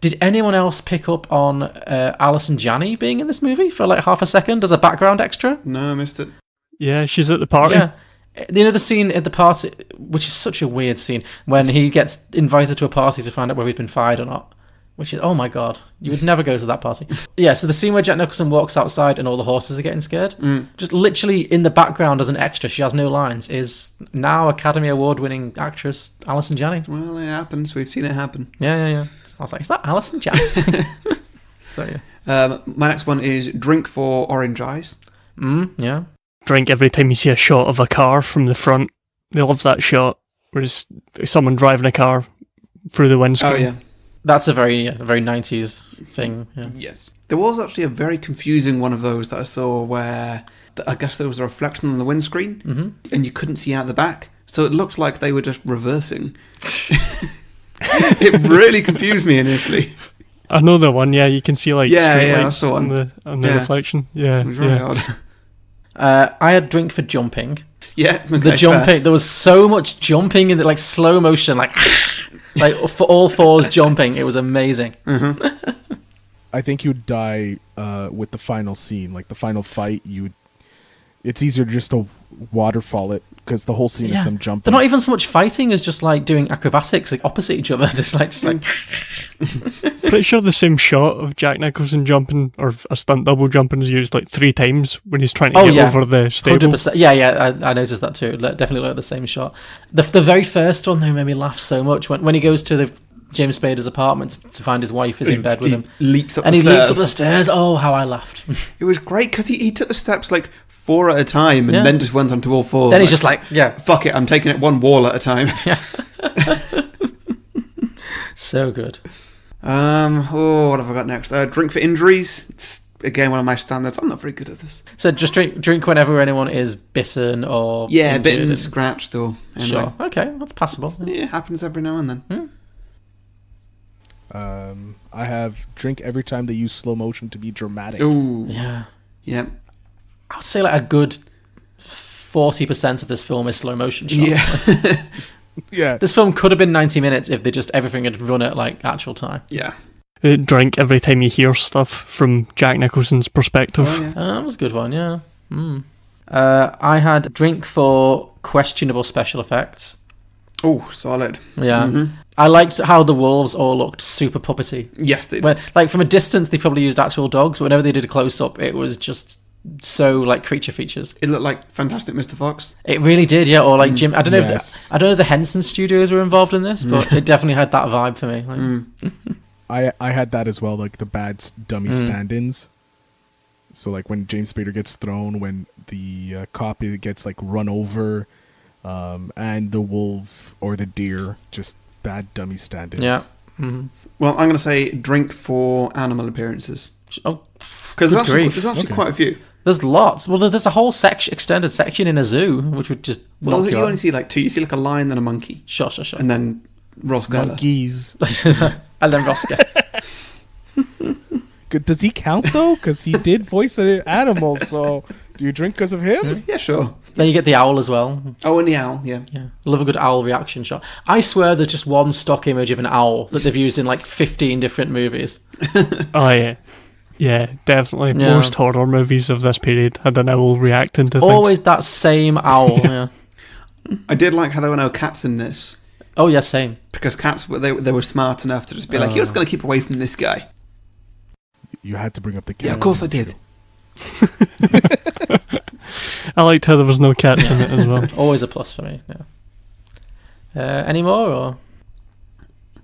Did anyone else pick up on Alison Janney being in this movie for like half a second as a background extra? No, I missed it. Yeah, she's at the party. Yeah. You know the scene at the party, which is such a weird scene, when he gets invited to a party to find out whether he's been fired or not, which is, oh my god, you would never go to that party. Yeah, so the scene where Jack Nicholson walks outside and all the horses are getting scared, just literally in the background as an extra, she has no lines, is now Academy Award winning actress Alison Janney. Well, it happens. We've seen it happen. Yeah. So I was like, is that Alison Janney? So yeah. My next one is drink for orange eyes. Yeah. Drink every time you see a shot of a car from the front. They love that shot where it's someone driving a car through the windscreen. Oh, yeah. That's a very 90s thing. Yeah. Yes. There was actually a very confusing one of those that I saw where I guess there was a reflection on the windscreen and you couldn't see out the back. So it looked like they were just reversing. It really confused me initially. I know the one. Yeah, you can see like Yeah, street yeah, lights that's the one. on the Yeah. reflection. Yeah, It was really yeah. odd. I had drink for jumping. Yeah, okay, The jumping, fair. there was so much jumping in the like slow motion, like for all fours jumping. It was amazing. I think you'd die with the final scene, like the final fight. It's easier just to waterfall it because the whole scene is them jumping. They're not even so much fighting as just like doing acrobatics like opposite each other, just like. Pretty sure the same shot of Jack Nicholson jumping or a stunt double jumping is used like 3 times when he's trying to get over the stable. 100%. Yeah, I noticed that too. Definitely like the same shot. The very first one though made me laugh so much when he goes to the James Spader's apartment to find his wife is in bed with him. Leaps up and the he stairs. leaps up the stairs. Oh, how I laughed. It was great because he took the steps like 4 at a time and then just went onto all 4. Then he's just like, yeah, fuck it, I'm taking it 1 wall at a time. Yeah. So good. What have I got next? Drink for injuries. It's again one of my standards. I'm not very good at this. So just drink whenever anyone is bitten or injured bitten, and- scratched, or anyway. Sure. Okay, that's passable. Yeah, it happens every now and then. I have drink every time they use slow motion to be dramatic. Ooh, Yeah. yeah, I would say like a good 40% of this film is slow motion shots. yeah, Yeah. This film could have been 90 minutes if everything had run at like actual time. yeah. Drink every time you hear stuff from Jack Nicholson's perspective. Oh, yeah. That was a good one, yeah. I had drink for questionable special effects. Oh, solid. Yeah. I liked how the wolves all looked super puppety. Yes, they did. When, like from a distance, they probably used actual dogs, but whenever they did a close up, it was just so like creature features. It looked like Fantastic Mr. Fox. It really did, yeah. Or like Jim. I don't know Yes. if I don't know if the Henson Studios were involved in this, but it definitely had that vibe for me. Like, I had that as well, like the bad dummy stand-ins. So like when James Spader gets thrown, when the copy gets like run over, and the wolf or the deer, just bad dummy stand-ins. Yeah. Well, I'm going to say drink for animal appearances. Oh, Because good grief. there's actually Okay. quite a few. There's lots. Well, there's a whole extended section in a zoo, which would just Well, knock you you only out. see like 2. You see like a lion and a monkey. Sure. And then Ross Geller. Monkeys. And then Roscoe. Does he count though? Because he did voice an animal. So do you drink because of him? Yeah, sure. Then you get the owl as well. Oh, and the owl, yeah. Yeah, love a good owl reaction shot. I swear there's just one stock image of an owl that they've used in like 15 different movies. Oh yeah. Yeah, definitely. Yeah. Most horror movies of this period had an owl reacting to things. Always that same owl. Yeah. I did like how there were no cats in this. Oh yeah, same. Because cats, they were smart enough to just be like, you're just going to keep away from this guy. You had to bring up the cat. Yeah, of course I did. I liked how there was no cats in it as well. Always a plus for me. Yeah. Any more or?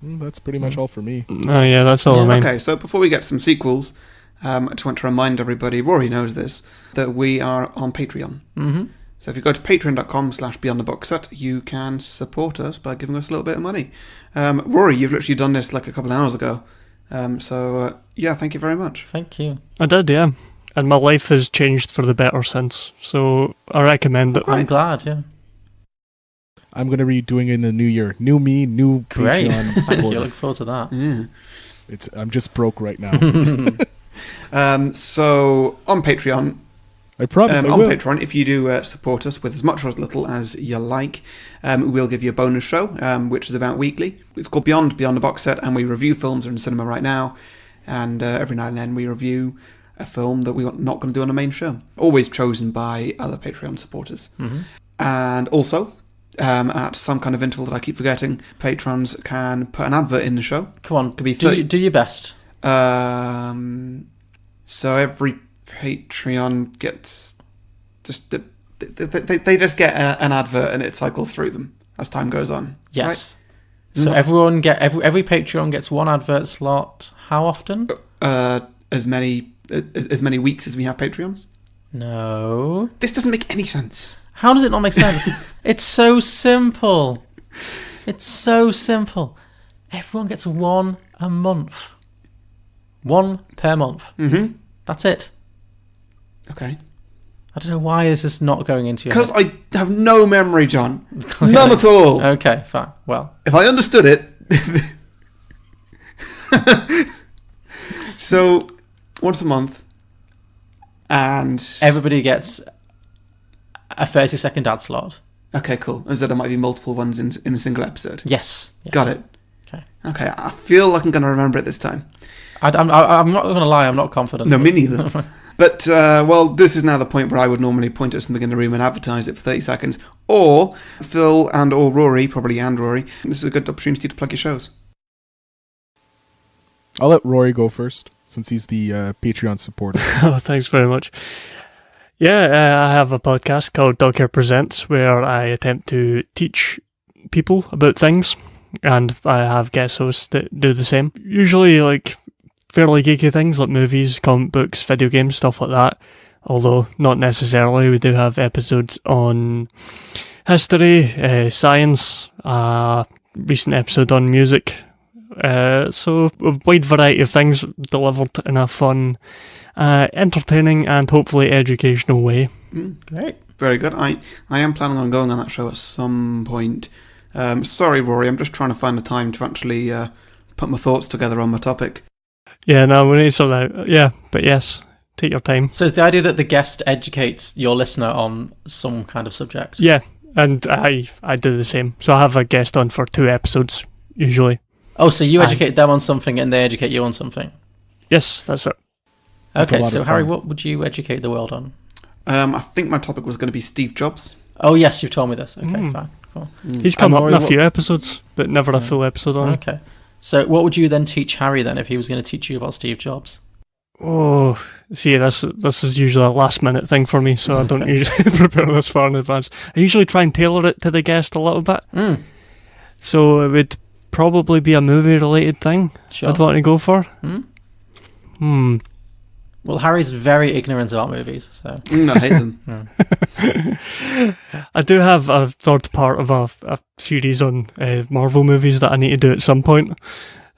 That's pretty much all for me. Oh yeah, that's all I mean. Okay, so before we get to some sequels, I just want to remind everybody, Rory knows this, that we are on Patreon. Mm-hmm. So if you go to patreon.com/beyondtheboxset, you can support us by giving us a little bit of money. Rory, you've literally done this like a couple of hours ago. Yeah, thank you very much. Thank you. I did, yeah. And my life has changed for the better since. So I recommend it. I'm glad. Yeah. I'm going to be doing it in the new year. New me, new Great. Patreon Thank you. I supporter. look forward to that. Yeah. I'm just broke right now. So on Patreon, I promise I on will. Patreon, if you do support us with as much or as little as you like, we'll give you a bonus show, which is about weekly. It's called Beyond the Box Set, and we review films that are in cinema right now. And every now and then we review a film that we're not going to do on a main show. Always chosen by other Patreon supporters. Mm-hmm. And also, at some kind of interval that I keep forgetting, patrons can put an advert in the show. Come on, Could be do your best. So every Patreon gets just they just get an advert and it cycles through them as time goes on. Yes. Right? So everyone every Patreon gets one advert slot. How often? As many weeks as we have Patreons. No. This doesn't make any sense. How does it not make sense? It's so simple. It's so simple. Everyone gets one a month. One per month. Mm-hmm. That's it. Okay. I don't know why this is not going into your Because head. I have no memory, John. None at all. Okay, fine. Well. If I understood it... So, once a month, and Everybody gets a 30-second ad slot. okay, cool. As there might be multiple ones in a single episode. Yes. Got it. Okay. Okay, I feel like I'm going to remember it this time. I'm not going to lie, I'm not confident. No, me neither. But, well, this is now the point where I would normally point at something in the room and advertise it for 30 seconds. Or Phil and or Rory, probably and Rory, this is a good opportunity to plug your shows. I'll let Rory go first, since he's the Patreon supporter. Oh, thanks very much. Yeah, I have a podcast called Doghair Presents where I attempt to teach people about things, and I have guest hosts that do the same. Usually, like, fairly geeky things like movies, comic books, video games, stuff like that. Although, not necessarily. We do have episodes on history, science, recent episode on music. So, a wide variety of things delivered in a fun, entertaining and hopefully educational way. Great. Very good. I am planning on going on that show at some point. Sorry, Rory, I'm just trying to find the time to actually put my thoughts together on my topic. Yeah, no, we need something out. Yeah, but yes, take your time. So is the idea that the guest educates your listener on some kind of subject? Yeah, and I do the same. So I have a guest on for 2 episodes, usually. Oh, so you educate them on something and they educate you on something? Yes, that's it. That's a Okay, lot so of Harry, fun. what would you educate the world on? I think my topic was going to be Steve Jobs. Oh, yes, you've told me this. Okay, fine. Cool. He's come up Rory, in a few episodes, but never a full episode on. Okay. So what would you then teach Harry then if he was going to teach you about Steve Jobs? Oh, see, this is usually a last minute thing for me, so I don't usually prepare this far in advance. I usually try and tailor it to the guest a little bit. So it would probably be a movie related thing Sure. I'd want to go for. Well, Harry's very ignorant about movies, so... I hate them. I do have a third part of a series on Marvel movies that I need to do at some point,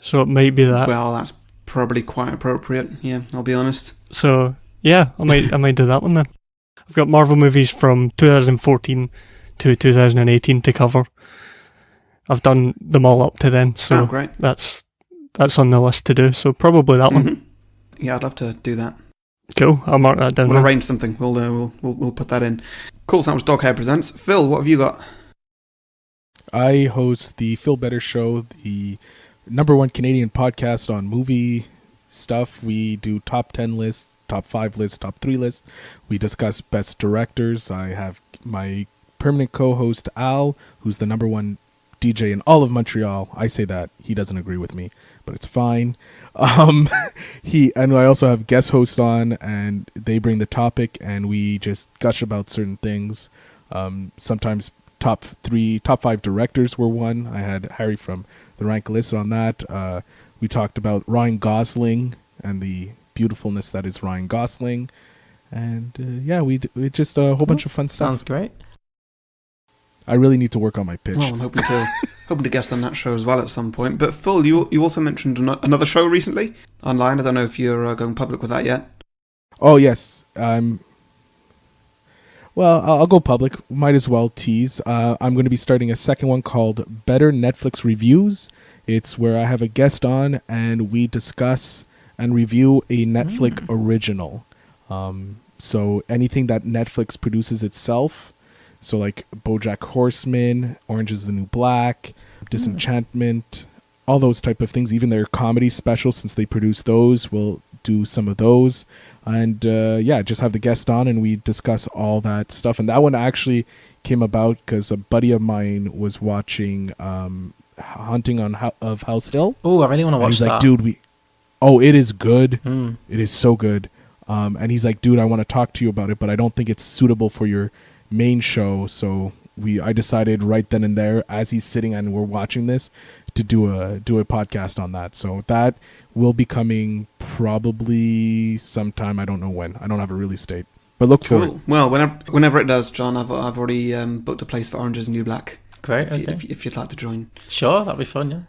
so it might be that. Well, that's probably quite appropriate, yeah, I'll be honest. So yeah, I might do that one then. I've got Marvel movies from 2014 to 2018 to cover. I've done them all up to then, so great. that's on the list to do. So probably that one. Yeah, I'd love to do that. Cool, I'll mark that down. We'll then. arrange something. We'll put that in. Cool, so that was Doghair Presents. Phil, what have you got? I host the Phil Better Show, the #1 Canadian podcast on movie stuff. We do top 10 lists, top 5 lists, top 3 lists. We discuss best directors. I have my permanent co-host Al, who's the #1 DJ in all of Montreal. I say that. He doesn't agree with me, but it's fine. And I also have guest hosts on, and they bring the topic, and we just gush about certain things. Sometimes top 5 directors were one. I had Harry from the Rank List on that. We talked about Ryan Gosling and the beautifulness that is Ryan Gosling, and yeah, we just a whole bunch of fun stuff. Sounds great. I really need to work on my pitch. Well, I'm hoping to guest on that show as well at some point. But Phil, you also mentioned another show recently online. I don't know if you're going public with that yet. Oh yes, well, I'll go public. Might as well tease. I'm going to be starting a second one called Better Netflix Reviews. It's where I have a guest on and we discuss and review a Netflix original. So anything that Netflix produces itself. So like BoJack Horseman, Orange is the New Black, Disenchantment, all those type of things. Even their comedy specials, since they produce those, we'll do some of those. And yeah, just have the guest on and we discuss all that stuff. And that one actually came about because a buddy of mine was watching Haunting of House Hill. Oh, I really want to watch he's that. Like, dude, it is good. It is so good. And he's like, dude, I want to talk to you about it, but I don't think it's suitable for your main show. So I decided right then and there, as he's sitting and we're watching this, to do a podcast on that. So that will be coming probably sometime. I don't know when. I don't have a release date, but look for it. Well, whenever it does, John, I've already booked a place for Orange is the New Black. Great. If you'd like to join. Sure, that'd be fun. Yeah.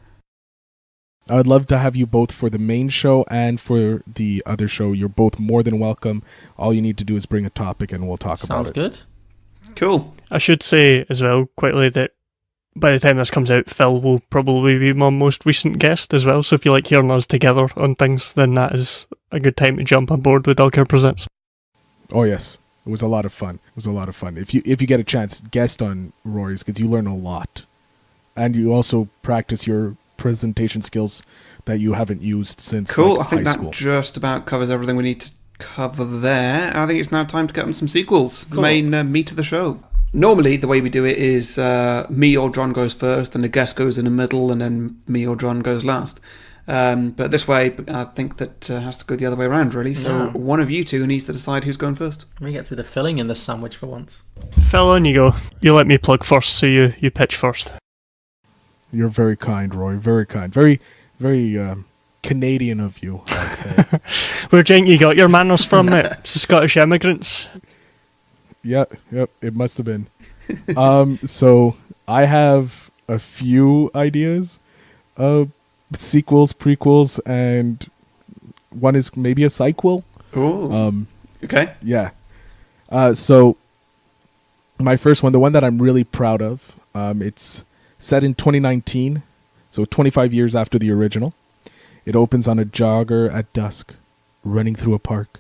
I would love to have you both for the main show and for the other show. You're both more than welcome. All you need to do is bring a topic and we'll talk about it. Sounds good. Cool. I should say as well quickly that by the time this comes out, Phil will probably be my most recent guest as well. So if you like hearing us together on things, then that is a good time to jump on board with Doghair Presents. Oh yes, it was a lot of fun. It was a lot of fun. If you get a chance, guest on Rory's, because you learn a lot, and you also practice your presentation skills that you haven't used since Cool. like, I think high that school. just about covers everything we need to cover there. I think it's now time to get on some sequels. The Cool. main meat of the show. Normally, the way we do it is me or John goes first, and the guest goes in the middle, and then me or John goes last. But this way, I think that has to go the other way around, really. So Yeah. one of you two needs to decide who's going first. We get to the filling in the sandwich for once. Phil, on you go. You let me plug first, so you pitch first. You're very kind, Roy. Very kind. Very, very Canadian of you, I'd say. Where do you think you got your manners from, mate? It's the Scottish immigrants. Yep, it must have been. So I have a few ideas of sequels, prequels, and one is maybe a sequel. Oh, okay. Yeah. So my first one, the one that I'm really proud of, it's set in 2019, so 25 years after the original. It opens on a jogger at dusk, running through a park.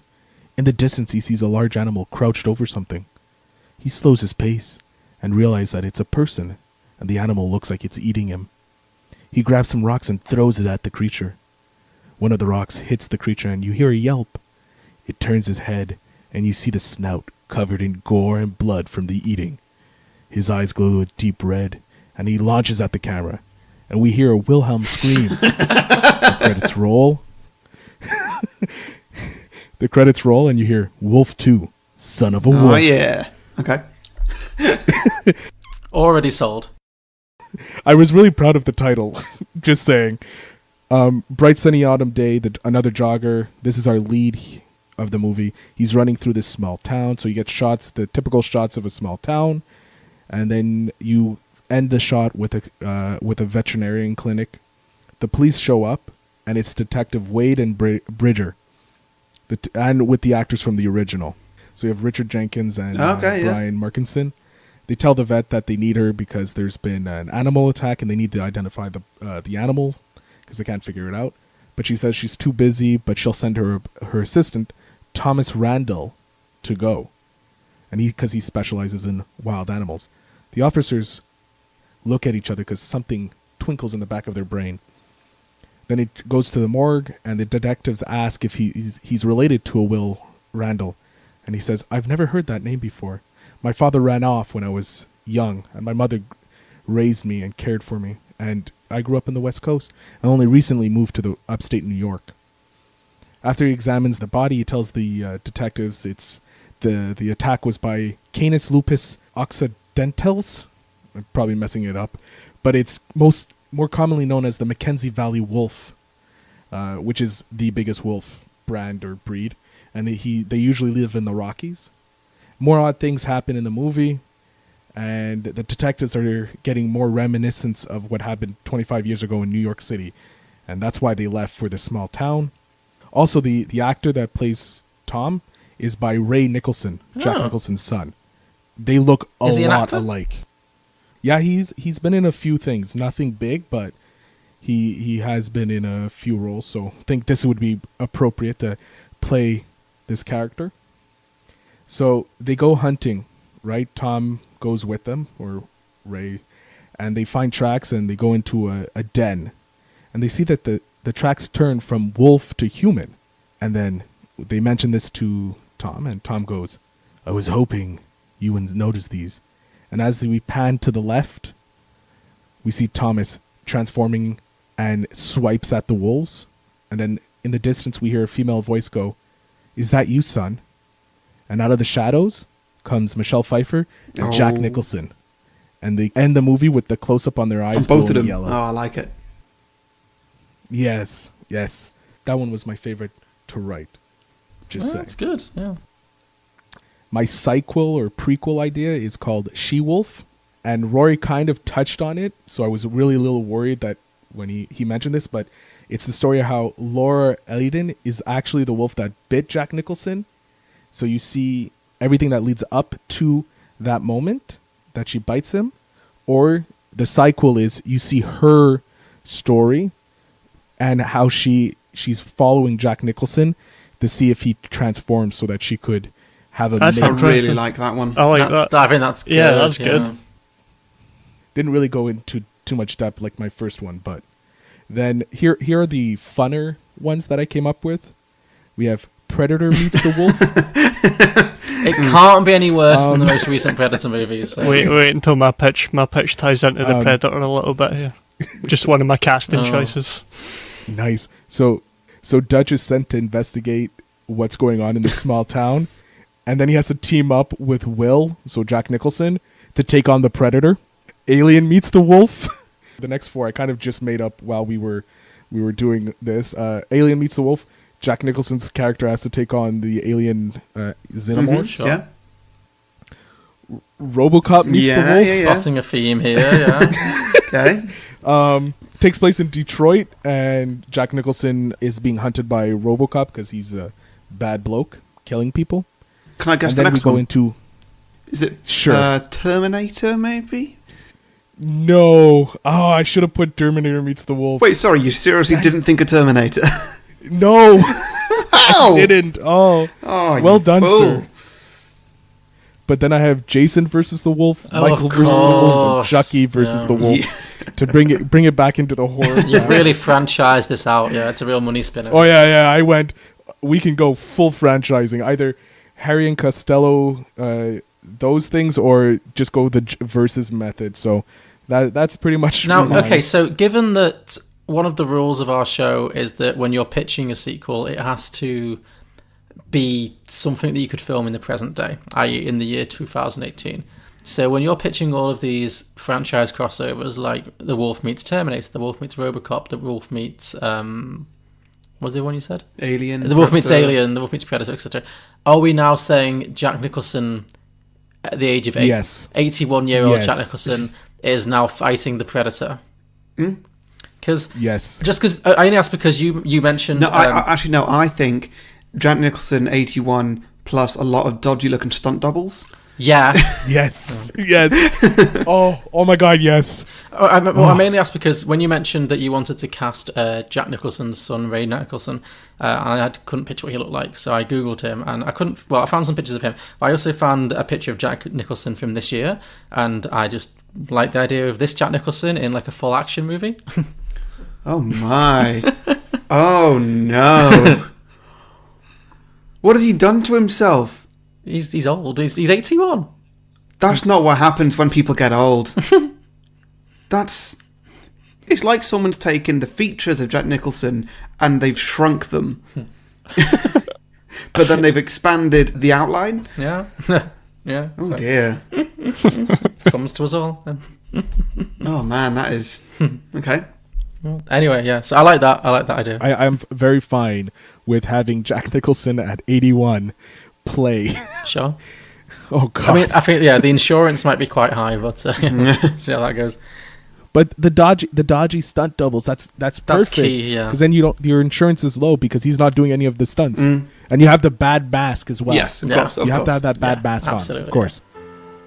In the distance, he sees a large animal crouched over something. He slows his pace and realizes that it's a person, and the animal looks like it's eating him. He grabs some rocks and throws it at the creature. One of the rocks hits the creature, and you hear a yelp. It turns its head, and you see the snout covered in gore and blood from the eating. His eyes glow a deep red, and he launches at the camera, and we hear a Wilhelm scream. The credits roll. The credits roll, and you hear Wolf 2, Son of a Wolf. Oh, yeah. Okay. Already sold. I was really proud of the title. Just saying. Bright sunny autumn day, another jogger. This is our lead of the movie. He's running through this small town, so you get shots, the typical shots of a small town, and then you end the shot with a veterinarian clinic. The police show up, and it's Detective Wade and Bridger, and with the actors from the original. So you have Richard Jenkins and Brian Markinson. They tell the vet that they need her because there's been an animal attack, and they need to identify the animal because they can't figure it out. But she says she's too busy, but she'll send her assistant, Thomas Randall, to go, and because he specializes in wild animals. The officers look at each other because something twinkles in the back of their brain. Then it goes to the morgue, and the detectives ask if he's related to a Will Randall, and he says, "I've never heard that name before. My father ran off when I was young, and my mother raised me and cared for me, and I grew up in the West Coast and only recently moved to the upstate New York." After he examines the body, he tells the detectives it's the attack was by Canis lupus occidentals. I'm probably messing it up, but it's more commonly known as the Mackenzie Valley wolf, which is the biggest wolf brand or breed, and they usually live in the Rockies. More odd things happen in the movie, and the detectives are getting more reminiscence of what happened 25 years ago in New York City, and that's why they left for this small town. Also, the actor that plays Tom is by Ray Nicholson, Jack Nicholson's son. They look a lot alike. Yeah, he's been in a few things, nothing big, but he has been in a few roles, so I think this would be appropriate to play this character. So they go hunting, right? Tom goes with them, or Ray, and they find tracks, and they go into a den, and they see that the tracks turn from wolf to human, and then they mention this to Tom, and Tom goes, "I was hoping you wouldn't notice these." And as we pan to the left, we see Thomas transforming and swipes at the wolves. And then in the distance, we hear a female voice go, "Is that you, son?" And out of the shadows comes Michelle Pfieffer and Jack Nicholson. And they end the movie with the close-up on their eyes. On both of them. Yellow. Oh, I like it. Yes. That one was my favorite to write. Just saying. That's good, yeah. My sequel or prequel idea is called She-Wolf, and Rory kind of touched on it, so I was really a little worried that when he mentioned this, but it's the story of how Laura Ellington is actually the wolf that bit Jack Nicholson. So you see everything that leads up to that moment that she bites him, or the sequel is you see her story and how she's following Jack Nicholson to see if he transforms so that she could have a That's mate. I interesting. really like that one. I like that. I think that's good. Yeah, that's good. Didn't really go into too much depth like my first one, but then here are the funner ones that I came up with. We have Predator meets the Wolf. It can't be any worse than the most recent Predator movies. So. Wait until my pitch ties into the Predator a little bit here. Just one of my casting choices. Nice. So Dutch is sent to investigate what's going on in this small town, and then he has to team up with Will, so Jack Nicholson, to take on the Predator. Alien meets the Wolf. The next four I kind of just made up while we were doing this. Alien meets the Wolf. Jack Nicholson's character has to take on the alien xenomorph. Sure. Yeah. RoboCop meets the Wolf. Spotting a theme here, yeah. Okay. Takes place in Detroit, and Jack Nicholson is being hunted by RoboCop because he's a bad bloke, killing people. Can I guess And the then we next go one? into... Is it Sure. Terminator, maybe? No. Oh, I should have put Terminator meets the Wolf. Wait, sorry, you seriously didn't think of Terminator? No. How? I didn't. Oh. Oh, Well you done, fool. sir. But then I have Jason versus the Wolf, Oh, Michael of versus the Wolf, and course. Chucky versus Yeah. the Wolf to bring it back into the horror. You've really franchised this out, yeah. It's a real money spinner. Oh yeah. I went. We can go full franchising. Either Harry and Costello, those things, or just go the versus method. So that's pretty much Now, mine. okay, so given that one of the rules of our show is that when you're pitching a sequel, it has to be something that you could film in the present day, i.e. in the year 2018. So when you're pitching all of these franchise crossovers, like The Wolf meets Terminator, The Wolf meets RoboCop, The Wolf meets... what was the one you said? Alien. The Wolf meets Predator. Alien, The Wolf meets Predator, etc. Are we now saying Jack Nicholson, at the age of Yes. 81-year-old Yes. Jack Nicholson, is now fighting the Predator? Because Yes. just because I only asked because you mentioned No, I think Jack Nicholson 81 plus a lot of dodgy looking stunt doubles. yeah. Yes. Yes. Oh my God. Yes. I mainly asked because when you mentioned that you wanted to cast Jack Nicholson's son, Ray Nicholson, and I couldn't picture what he looked like, so I googled him and I couldn't. Well, I found some pictures of him, but I also found a picture of Jack Nicholson from this year, and I just liked the idea of this Jack Nicholson in like a full action movie. Oh my. Oh no. What has he done to himself? He's old. He's 81. That's not what happens when people get old. It's like someone's taken the features of Jack Nicholson and they've shrunk them. But then they've expanded the outline. Yeah. Yeah. Oh so dear. comes to us all. Oh man, that is... Okay. Anyway, yeah. So I like that idea. I'm very fine with having Jack Nicholson at 81 play. Sure. Oh God. I mean, I think the insurance might be quite high, but see how that goes. But the dodgy stunt doubles, that's perfect. key, yeah. Because then your insurance is low because he's not doing any of the stunts, and you have the bad mask as well. Yes, of Yeah. course. Of you have course. to have that bad Yeah, mask on, absolutely, of course.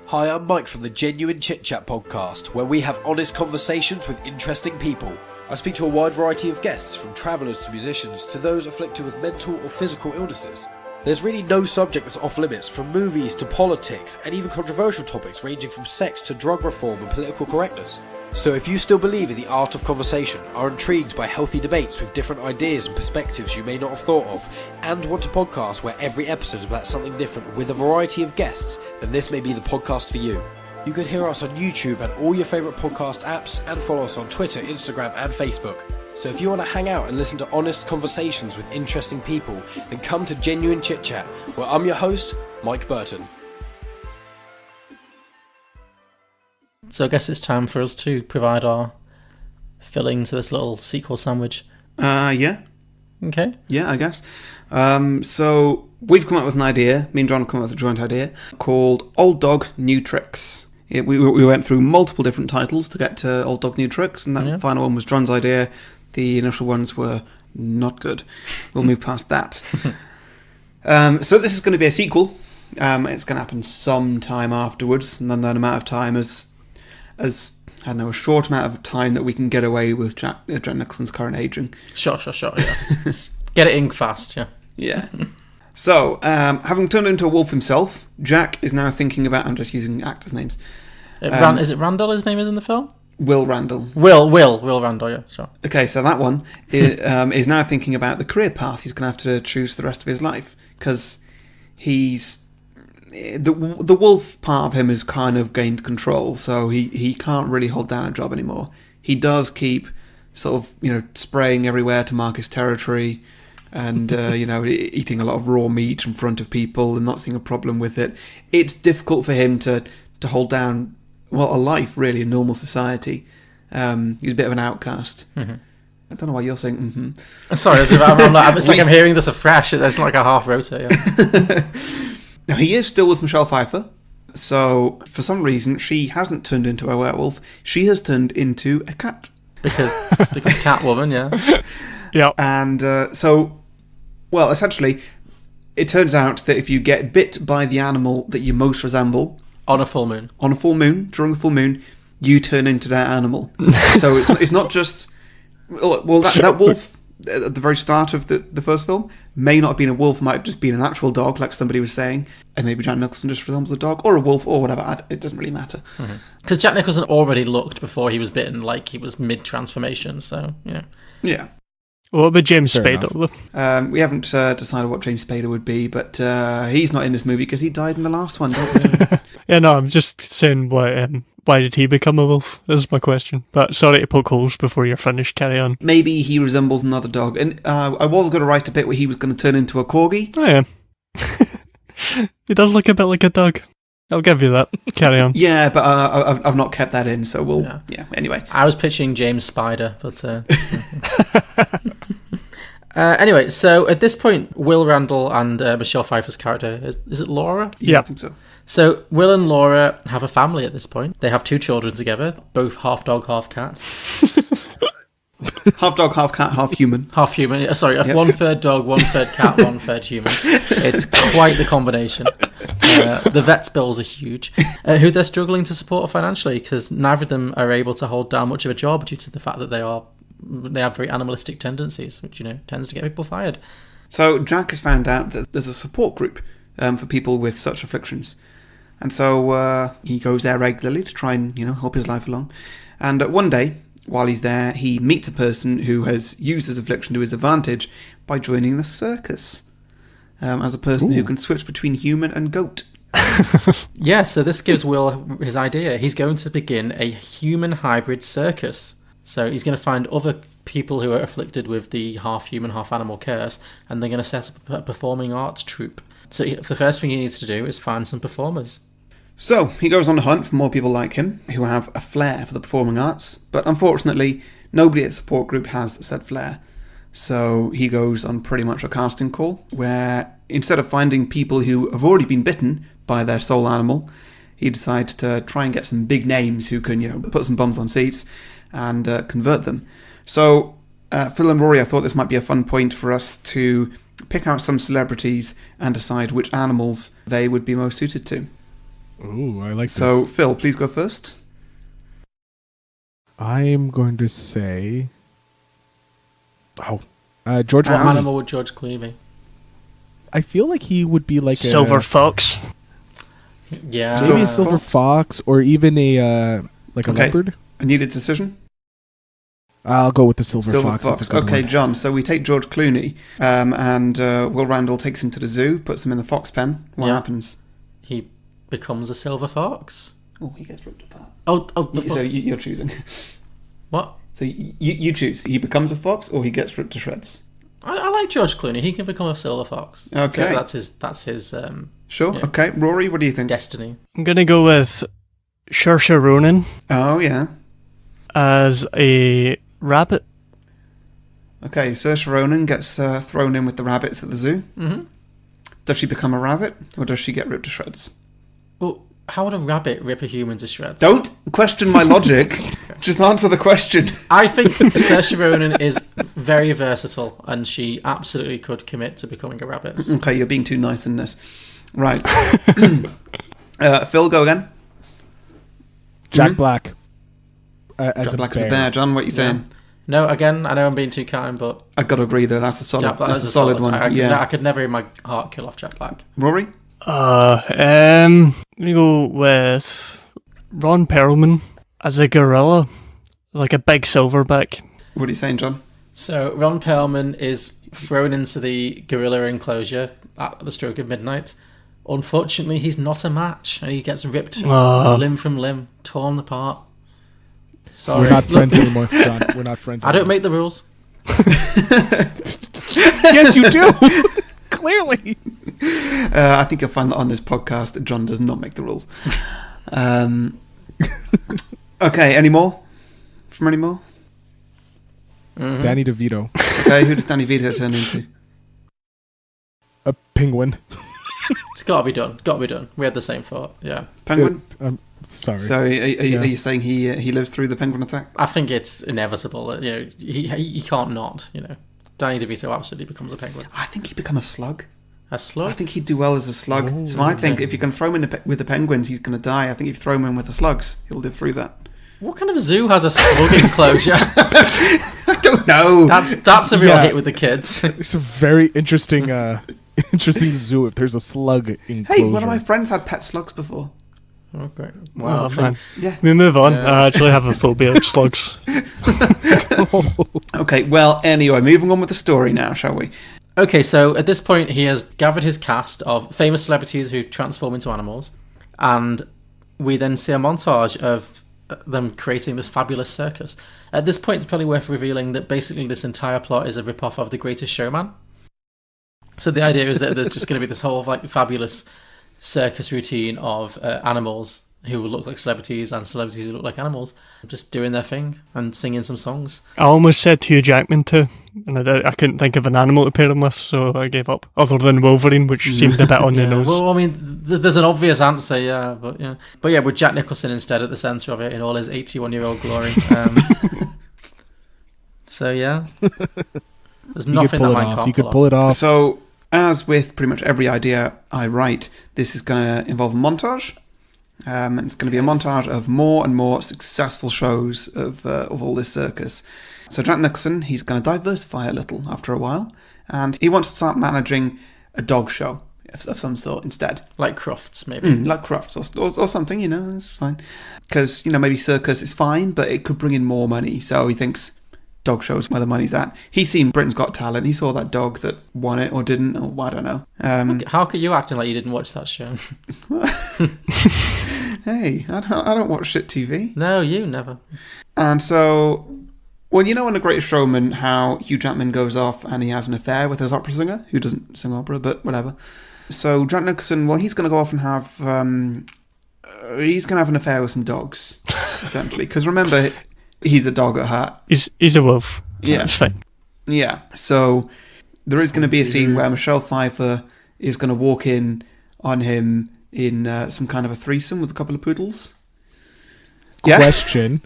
Hi, I'm Mike from the Genuine Chit Chat podcast, where we have honest conversations with interesting people. I speak to a wide variety of guests, from travellers to musicians to those afflicted with mental or physical illnesses. There's really no subject that's off limits, from movies to politics and even controversial topics ranging from sex to drug reform and political correctness. So if you still believe in the art of conversation, are intrigued by healthy debates with different ideas and perspectives you may not have thought of, and want a podcast where every episode is about something different with a variety of guests, then this may be the podcast for you. You can hear us on YouTube and all your favourite podcast apps, and follow us on Twitter, Instagram and Facebook. So if you want to hang out and listen to honest conversations with interesting people, then come to Genuine Chit Chat, where I'm your host, Mike Burton. So I guess it's time for us to provide our filling to this little sequel sandwich. Yeah. Okay. Yeah, I guess. So we've come up with an idea. Me and John have come up with a joint idea called Old Dog New Tricks. We went through multiple different titles to get to Old Dog New Tricks, and that final one was John's idea. The initial ones were not good. We'll move past that. So this is going to be a sequel. It's going to happen sometime afterwards, an unknown amount of time as I don't know, a short amount of time that we can get away with Jack Nicholson's current aging. Sure, yeah. Get it in fast, yeah. Yeah. So, having turned into a wolf himself, Jack is now thinking about... I'm just using actors' names. Is it Randall his name is in the film? Will Randall. Will Randall, yeah, sure. Okay, so that one is now thinking about the career path he's going to have to choose for the rest of his life. Because he's... The wolf part of him has kind of gained control, so he can't really hold down a job anymore. He does keep sort of, spraying everywhere to mark his territory and, eating a lot of raw meat in front of people and not seeing a problem with it. It's difficult for him to hold down, a life, really, in normal society. He's a bit of an outcast. Mm-hmm. I don't know why you're saying mm-hmm. Sorry, it's like I'm hearing this afresh. It's like a half rota, yeah. Now, he is still with Michelle Pfieffer, so for some reason, she hasn't turned into a werewolf. She has turned into a cat. Because Catwoman, yeah. Yeah. And essentially, it turns out that if you get bit by the animal that you most resemble... On a full moon, during a full moon, you turn into that animal. So it's not just... Well, that wolf at the very start of the first film may not have been a wolf, might have just been an actual dog, like somebody was saying, and maybe Jack Nicholson just resembles a dog, or a wolf, or whatever. It doesn't really matter. Because Jack Nicholson already looked, before he was bitten, like he was mid-transformation, so, Yeah. What about James Spader? We haven't decided what James Spader would be, but he's not in this movie because he died in the last one, don't we? Yeah, no, I'm just saying why did he become a wolf? Is my question. But sorry to poke holes before you're finished, carry on. Maybe he resembles another dog. And I was going to write a bit where he was going to turn into a corgi. Oh, yeah. He does look a bit like a dog. I'll give you that. Carry on. Yeah, but I've not kept that in, so we'll... Yeah, anyway. I was pitching James Spider, but... anyway, so at this point, Will Randall and Michelle Pfeiffer's character, is it Laura? Yeah, I think so. So Will and Laura have a family at this point. They have 2 children together, both half dog, half cat. Half dog, half cat, half human. Half human. Sorry, 1/3 dog, 1/3 cat, 1/3 human. It's quite the combination. The vet's bills are huge. Who they're struggling to support financially because neither of them are able to hold down much of a job due to the fact that they have very animalistic tendencies, which tends to get people fired. So Jack has found out that there's a support group for people with such afflictions. And so he goes there regularly to try and, help his life along. And one day, while he's there, he meets a person who has used his affliction to his advantage by joining the circus as a person who can switch between human and goat. Yeah, so this gives Will his idea. He's going to begin a human hybrid circus. So he's going to find other people who are afflicted with the half human, half animal curse, and they're going to set up a performing arts troupe. So the first thing he needs to do is find some performers. So he goes on a hunt for more people like him who have a flair for the performing arts, but unfortunately nobody at the support group has said flair. So he goes on pretty much a casting call where instead of finding people who have already been bitten by their soul animal, he decides to try and get some big names who can, put some bums on seats and convert them. So Phil and Rory, I thought this might be a fun point for us to pick out some celebrities and decide which animals they would be most suited to. Ooh, I like this. So, Phil, please go first. I'm going to say... George What Lucas. animal would George Clooney be? I feel like he would be like Silver fox. Yeah. Maybe a silver fox or even a leopard. I need a decision. I'll go with the silver fox. That's a good Okay, one. John. So we take George Clooney, and Will Randall takes him to the zoo, puts him in the fox pen. What happens? He becomes a silver fox. Oh, he gets ripped apart. So you're choosing. What? So you choose. He becomes a fox, or he gets ripped to shreds. I like George Clooney. He can become a silver fox. Okay, that's his. Sure. Yeah. Okay, Rory, what do you think? Destiny. I'm gonna go with Saoirse Ronan. Oh yeah. As a rabbit. Okay, Saoirse Ronan gets thrown in with the rabbits at the zoo. Mm-hmm. Does she become a rabbit, or does she get ripped to shreds? Well, how would a rabbit rip a human to shreds? Don't question my logic. Just answer the question. I think Saoirse Ronan is very versatile, and she absolutely could commit to becoming a rabbit. Okay, you're being too nice in this. Right. Phil, go again. Jack Black. as Jack a Black bear. is a bear. John, what are you saying? No, again, I know I'm being too kind, but I got to agree though. That's a solid. Jack Black That's is a solid one. I could never in my heart kill off Jack Black. Rory. I'm gonna go with Ron Perlman as a gorilla, like a big silverback. What are you saying, John? So Ron Perlman is thrown into the gorilla enclosure at the stroke of midnight. Unfortunately, he's not a match, and he gets ripped limb from limb, torn apart. Sorry. We're not friends anymore, John. We're not friends I anymore. don't make the rules. Yes, you do. Clearly. I think you'll find that on this podcast, John does not make the rules. Okay, any more? From any more? Mm-hmm. Danny DeVito. Okay, who does Danny DeVito turn into? A penguin. It's got to be done. Got to be done. We had the same thought. Yeah. Penguin? I'm sorry. So are you saying he lives through the penguin attack? I think it's inevitable that he can't not. Danny DeVito absolutely becomes a penguin. I think he'd become a slug. A slug? I think he'd do well as a slug. Oh, so I think if you can throw him in with the penguins, he's going to die. I think if you throw him in with the slugs, he'll live through that. What kind of zoo has a slug enclosure? I don't know. That's a real hit with the kids. It's a very interesting zoo if there's a slug enclosure. Hey, one of my friends had pet slugs before. Oh, great. Wow. Man. Yeah. We move on. Yeah. I actually have a phobia of slugs. Okay, well, anyway, moving on with the story now, shall we? Okay, so at this point, he has gathered his cast of famous celebrities who transform into animals, and we then see a montage of them creating this fabulous circus. At this point, it's probably worth revealing that basically this entire plot is a rip-off of The Greatest Showman. So the idea is that there's just going to be this whole fabulous circus routine of animals who look like celebrities and celebrities who look like animals, just doing their thing and singing some songs. I almost said Hugh Jackman too, and I couldn't think of an animal to pair him with, so I gave up. Other than Wolverine, which seemed a bit on the nose. Well, I mean, there's an obvious answer, yeah, but with Jack Nicholson instead at the centre of it in all his 81-year-old glory. So yeah, there's nothing that man can't You could pull it off. So, as with pretty much every idea I write, this is going to involve a montage. And it's going to be a montage of more and more successful shows of all this circus. So Jack Nicholson, he's going to diversify a little after a while, and he wants to start managing a dog show of some sort instead. Like Crufts, maybe. Like Crufts or something, it's fine. Because, maybe circus is fine, but it could bring in more money. So he thinks dog shows where the money's at. He's seen Britain's Got Talent. He saw that dog that won it or didn't, or I don't know. How could you acting like you didn't watch that show? Hey, I don't watch shit TV. No, you never. And so, well, in The Greatest Showman, how Hugh Jackman goes off and he has an affair with his opera singer, who doesn't sing opera, but whatever. So Jack Nicholson, well, he's going to go off and have, he's going to have an affair with some dogs, essentially. Because remember, he's a dog at heart. He's a wolf. Yeah. That's fine. Yeah. So there is going to be a scene where Michelle Pfieffer is going to walk in on him in some kind of a threesome with a couple of poodles. Yeah? Question.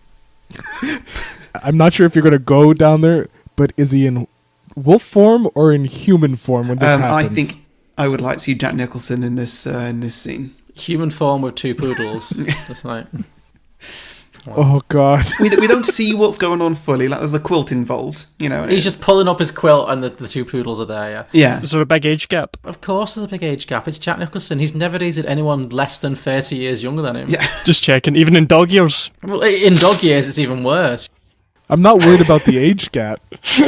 I'm not sure if you're going to go down there, but is he in wolf form or in human form when this happens? I think I would like to see Jack Nicholson in this scene. Human form with two poodles. Just like... Oh God! We don't see what's going on fully. Like there's a quilt involved, He's just pulling up his quilt, and the two poodles are there. Yeah. Yeah. Is there a big age gap? Of course, there's a big age gap. It's Jack Nicholson. He's never dated anyone less than 30 years younger than him. Yeah. Just checking. Even in dog years. Well, in dog years, it's even worse. I'm not worried about the age gap.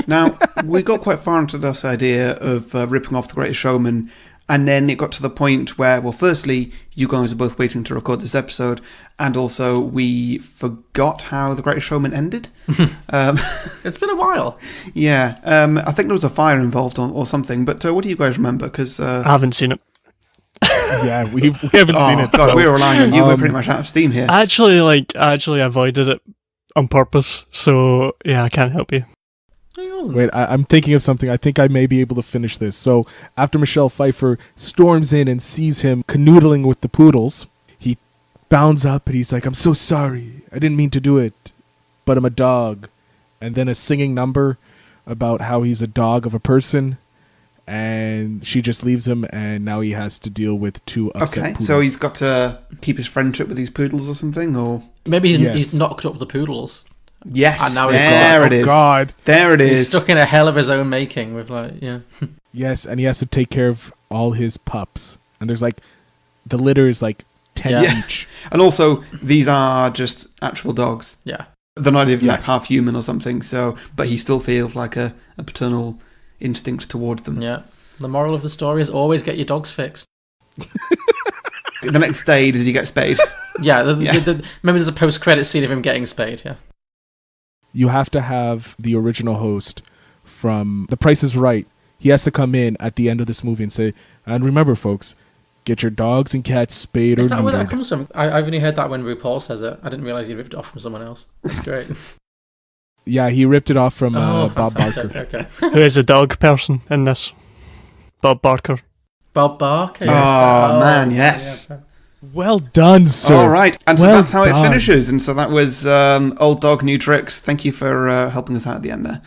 Now we got quite far into this idea of ripping off The Greatest Showman. And then it got to the point where, well, firstly, you guys are both waiting to record this episode, and also we forgot how The Greatest Showman ended. It's been a while. Yeah, I think there was a fire involved or something, but what do you guys remember? Because I haven't seen it. Yeah, we haven't seen it. God, So. we're relying on you. We're pretty much out of steam here. I actually avoided it on purpose, so yeah, I can't help you. Wait, I'm thinking of something. I think I may be able to finish this. So, after Michelle Pfieffer storms in and sees him canoodling with the poodles, he bounds up and he's like, "I'm so sorry. I didn't mean to do it, but I'm a dog." And then a singing number about how he's a dog of a person. and she just leaves him, and now he has to deal with 2 upset Okay, poodles. so he's got to keep his friendship with these poodles or something, or Maybe Yes. he's knocked up the poodles. yes, And now he's there stuck. it is. God. There it He's is. stuck in a hell of his own making with Yes, and he has to take care of all his pups. And there's like, the litter is like 10 Yeah. each. And also, these are just actual dogs. Yeah. They're not even like Yes. half human or something. So, but he still feels like a paternal instinct towards them. Yeah. The moral of the story is always get your dogs fixed. The next day, does he get spayed? Yeah, Yeah. remember there's a post-credit scene of him getting spayed, yeah. You have to have the original host from The Price is Right. He has to come in at the end of this movie and say, and remember, folks, get your dogs and cats spayed Is or that where that neutered. comes from? I've only heard that when RuPaul says it. I didn't realise he ripped it off from someone else. That's great. Yeah, he ripped it off from Bob fantastic. Barker. Okay. Who is a dog person in this? Bob Barker. Bob Barker. Yes. Oh, man, yes. Yeah. Well done, sir. All right, and so Well that's how done. it finishes. And so that was Old Dog, New Tricks. Thank you for helping us out at the end there.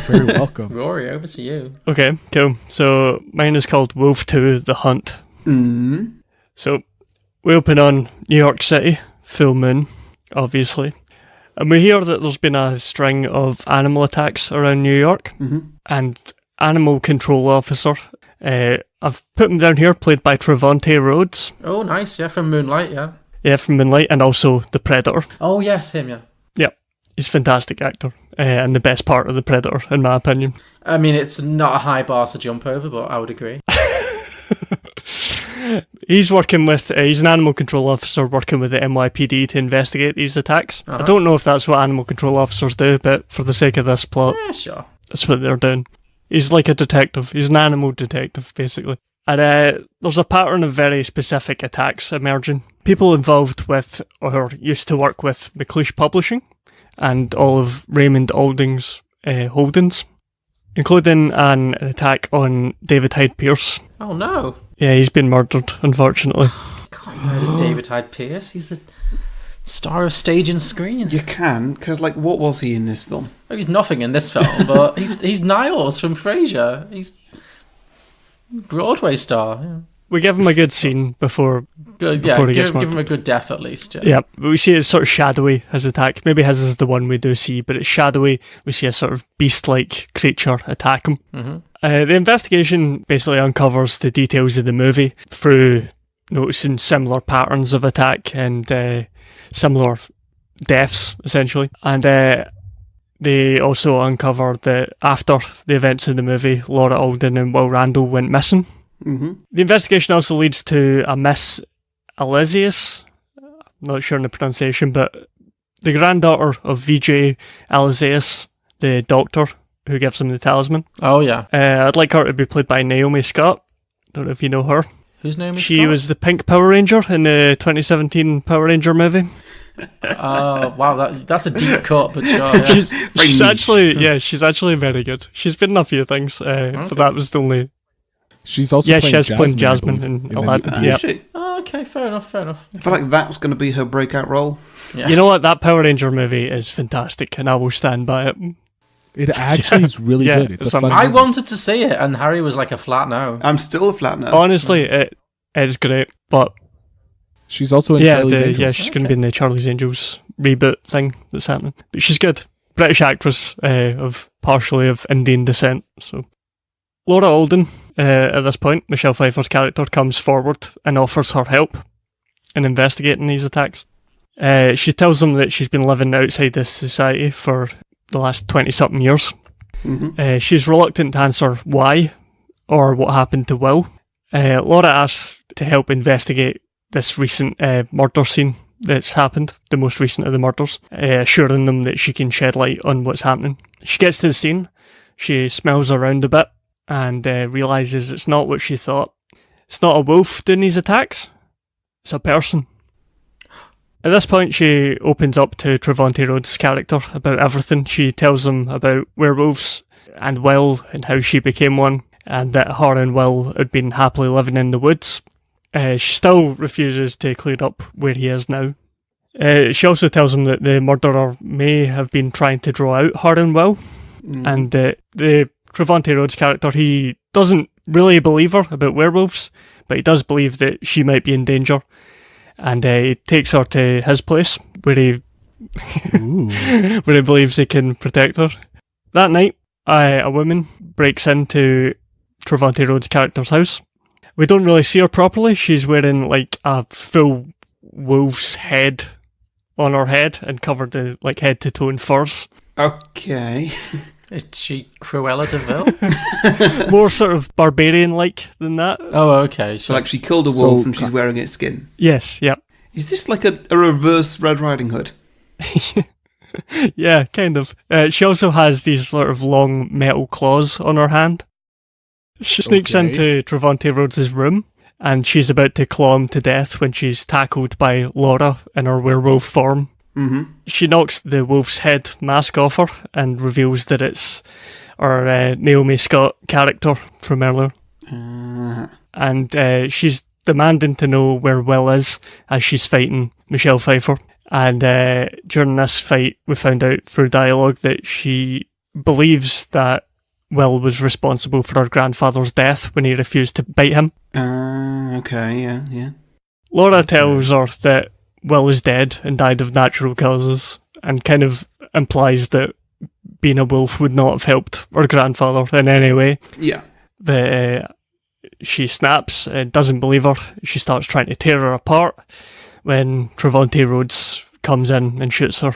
Very welcome. Rory, over to you. Okay, cool. So mine is called Wolf 2 The Hunt. Mm. So we open on New York City, full moon, obviously. And we hear that there's been a string of animal attacks around New York. Mm-hmm. And animal control officer, I've put him down here, played by Trevante Rhodes. Oh, nice, yeah, from Moonlight, yeah. Yeah, from Moonlight, and also The Predator. Oh, yes, him, yeah. Yeah, he's a fantastic actor. And the best part of The Predator, in my opinion. I mean, it's not a high bar to jump over, but I would agree. He's working with, he's an animal control officer working with the NYPD to investigate these attacks. Uh-huh. I don't know if that's what animal control officers do, but for the sake of this plot, Yeah, sure. that's what they're doing. He's like a detective. He's an animal detective, basically. And there's a pattern of very specific attacks emerging. People involved with, or used to work with, McLeish Publishing and all of Raymond Alding's holdings, including an attack on David Hyde Pierce. Oh, no. Yeah, he's been murdered, unfortunately. Can't murder David Hyde Pierce. He's the star of stage and screen. You can, because, like, what was he in this film? Oh, he's nothing in this film, but he's Niles from Frasier. He's Broadway star. Yeah. We give him a good scene before Good, before yeah, he gets give him murdered. a good death at least. Yeah. Yeah, but we see it's sort of shadowy, his attack. Maybe his is the one we do see, but it's shadowy. We see a sort of beast-like creature attack him. Mm-hmm. The investigation basically uncovers the details of the movie through noticing similar patterns of attack and similar deaths, essentially. And they also uncover that after the events of the movie, Laura Alden and Will Randall went missing. Mm-hmm. The investigation also leads to a Miss Alexius, I'm not sure on the pronunciation, but the granddaughter of VJ Alexius, the doctor who gives him the talisman. Oh, yeah. I'd like her to be played by Naomi Scott. Don't know if you know her. Whose name is She Scott? was the Pink Power Ranger in the 2017 Power Ranger movie. Oh, wow, that's a deep cut, but sure. Yeah. She's actually, she's actually very good. She's been in a few things, but that was the only. She's also Yeah, playing she has played Jasmine, Jasmine I believe, in the Aladdin. new- Yeah. Is she? Oh, okay, fair enough. I feel like that's going to be her breakout role. Yeah. You know what? That Power Ranger movie is fantastic, and I will stand by it. It actually is really Yeah, good. It's it's a fun I movie. wanted to see it, and Harry was like a flat no. I'm still a flat now. Honestly, it is great, but She's also in Charlie's Angels. she's going to be in the Charlie's Angels reboot thing that's happening. But she's good. British actress of partially of Indian descent. So Laura Alden, at this point, Michelle Pfeiffer's character comes forward and offers her help in investigating these attacks. She tells them that she's been living outside this society for the last 20-something years. Mm-hmm. She's reluctant to answer why or what happened to Will. Laura asks to help investigate this recent murder scene that's happened, the most recent of the murders, assuring them that she can shed light on what's happening. She gets to the scene, she smells around a bit, and realises it's not what she thought. It's not a wolf doing these attacks, it's a person. At this point, she opens up to Trevante Rhodes' character about everything. She tells him about werewolves and Will and how she became one, and that her and Will had been happily living in the woods. She still refuses to clear up where he is now. She also tells him that the murderer may have been trying to draw out her and Will, and the Trevante Rhodes character, he doesn't really believe her about werewolves, but he does believe that she might be in danger. And he takes her to his place, where he where he believes he can protect her. That night, a woman breaks into Trevante Rhodes' character's house. We don't really see her properly. She's wearing like a full wolf's head on her head and covered in like head to toe in furs. Okay. Is she Cruella de Vil? More sort of barbarian-like than that. Oh, okay. So like she killed a wolf and she's wearing its skin. Yes, yeah. Is this like a reverse Red Riding Hood? Yeah, kind of. She also has these sort of long metal claws on her hand. She sneaks into Trevante Rhodes' room, and she's about to claw him to death when she's tackled by Laura in her werewolf form. Mm-hmm. She knocks the wolf's head mask off her and reveals that it's our Naomi Scott character from earlier. And she's demanding to know where Will is as she's fighting Michelle Pfieffer. And during this fight, we found out through dialogue that she believes that Will was responsible for her grandfather's death when he refused to bite him. Okay, yeah. Laura tells her that Will is dead and died of natural causes, and kind of implies that being a wolf would not have helped her grandfather in any way. Yeah. But she snaps and doesn't believe her. She starts trying to tear her apart when Trevante Rhodes comes in and shoots her.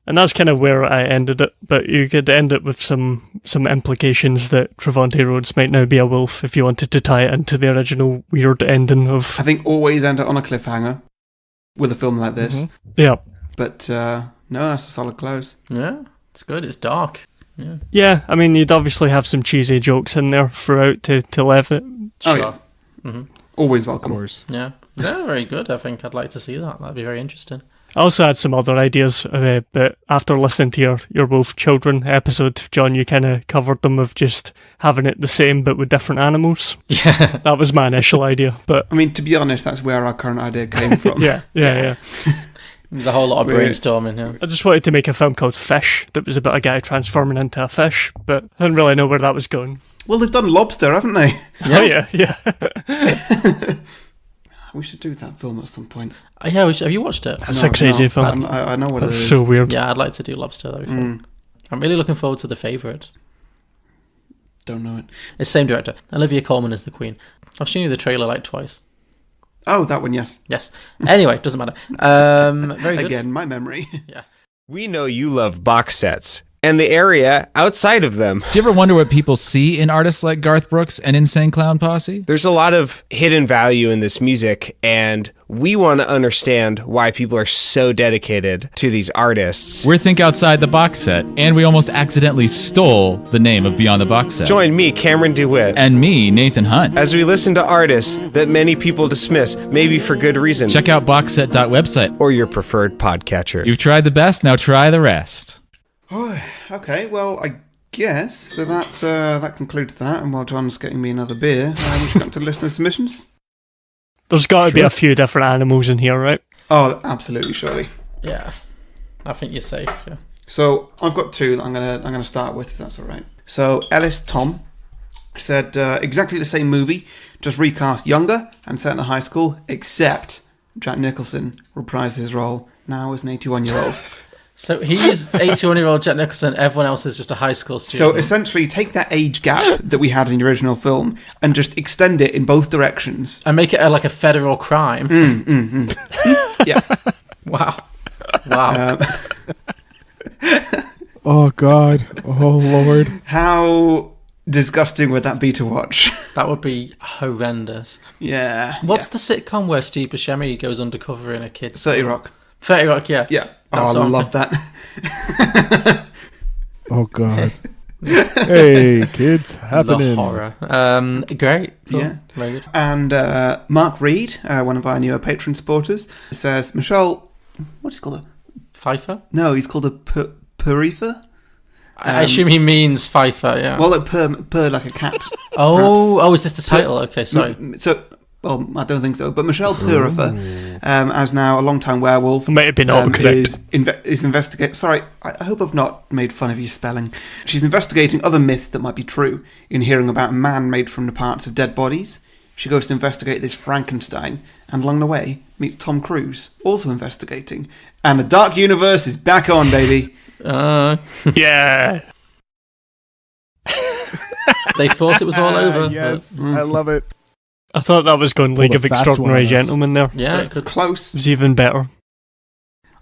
And that's kind of where I ended it, but you could end it with some implications that Trevante Rhodes might now be a wolf if you wanted to tie it into the original weird ending of... I think always end it on a cliffhanger with a film like this. Mm-hmm. Yeah. But no, that's a solid close. Yeah, it's good. It's dark. Yeah. Yeah, I mean, you'd obviously have some cheesy jokes in there throughout to level it. Sure. Oh, yeah. Mm-hmm. Always welcome. Of course. Yeah. Yeah, very good. I think I'd like to see that. That'd be very interesting. I also had some other ideas, but after listening to your Wolf Children episode, John, you kind of covered them of just having it the same but with different animals. Yeah. That was my initial idea, but... I mean, to be honest, that's where our current idea came from. Yeah. There's a whole lot of brainstorming here. I just wanted to make a film called Fish that was about a guy transforming into a fish, but I didn't really know where that was going. Well, they've done Lobster, haven't they? Yeah. Oh, yeah. We should do that film at some point. Yeah, have you watched it? That's a crazy film. I know what it That's is. so weird. Yeah, I'd like to do Lobster. That'd be fun. I'm really looking forward to The Favourite. Don't know it. It's the same director. Olivia Colman is the Queen. I've shown you the trailer like twice. Oh, that one, yes. Yes. Anyway, doesn't matter. Very good. Again, my memory. Yeah. We know you love box sets and the area outside of them. Do you ever wonder what people see in artists like Garth Brooks and Insane Clown Posse? There's a lot of hidden value in this music, and we want to understand why people are so dedicated to these artists. We're Think Outside the Box Set, and we almost accidentally stole the name of Beyond the Box Set. Join me, Cameron DeWitt. And me, Nathan Hunt. As we listen to artists that many people dismiss, maybe for good reason. Check out boxset.website. Or your preferred podcatcher. You've tried the best, now try the rest. Okay, well, I guess that concludes that, and while John's getting me another beer, we should come to listener submissions. There's got to be a few different animals in here, right? Oh, absolutely, surely. Yeah. I think you're safe, yeah. So, I've got two that I'm gonna start with, if that's alright. So, Ellis Tom said, exactly the same movie, just recast younger and set in a high school, except Jack Nicholson reprised his role now as an 81-year-old. So he's 81-year-old Jack Nicholson, everyone else is just a high school student. So essentially take that age gap that we had in the original film and just extend it in both directions. And make it like a federal crime. Yeah. Wow. Oh, God. Oh, Lord. How disgusting would that be to watch? That would be horrendous. Yeah. What's the sitcom where Steve Buscemi goes undercover in a kid's 30 Rock. 30 Rock, yeah. Yeah. I love that. Oh, God. Hey, kids, happening. The horror. Great. Cool. Yeah. Very good. And Mark Reed, one of our newer patron supporters, says, Michelle, what do you call her? Pfeiffer? No, he's called a Purifer. I assume he means Pfeiffer, yeah. Well, purr like a cat. Oh, is this the title? Okay, sorry. So, well, I don't think so. But Michelle Purifer as now a long-time werewolf. It might have been autocorrect. Is investigating. Sorry, I hope I've not made fun of your spelling. She's investigating other myths that might be true in hearing about a man made from the parts of dead bodies. She goes to investigate this Frankenstein, and along the way meets Tom Cruise, also investigating. And the Dark Universe is back on, baby. Yeah. They thought it was all over. Yes, I love it. I thought that was going League Pulled of a fast Extraordinary one on us. Gentlemen there. Yeah, It's close. It was even better.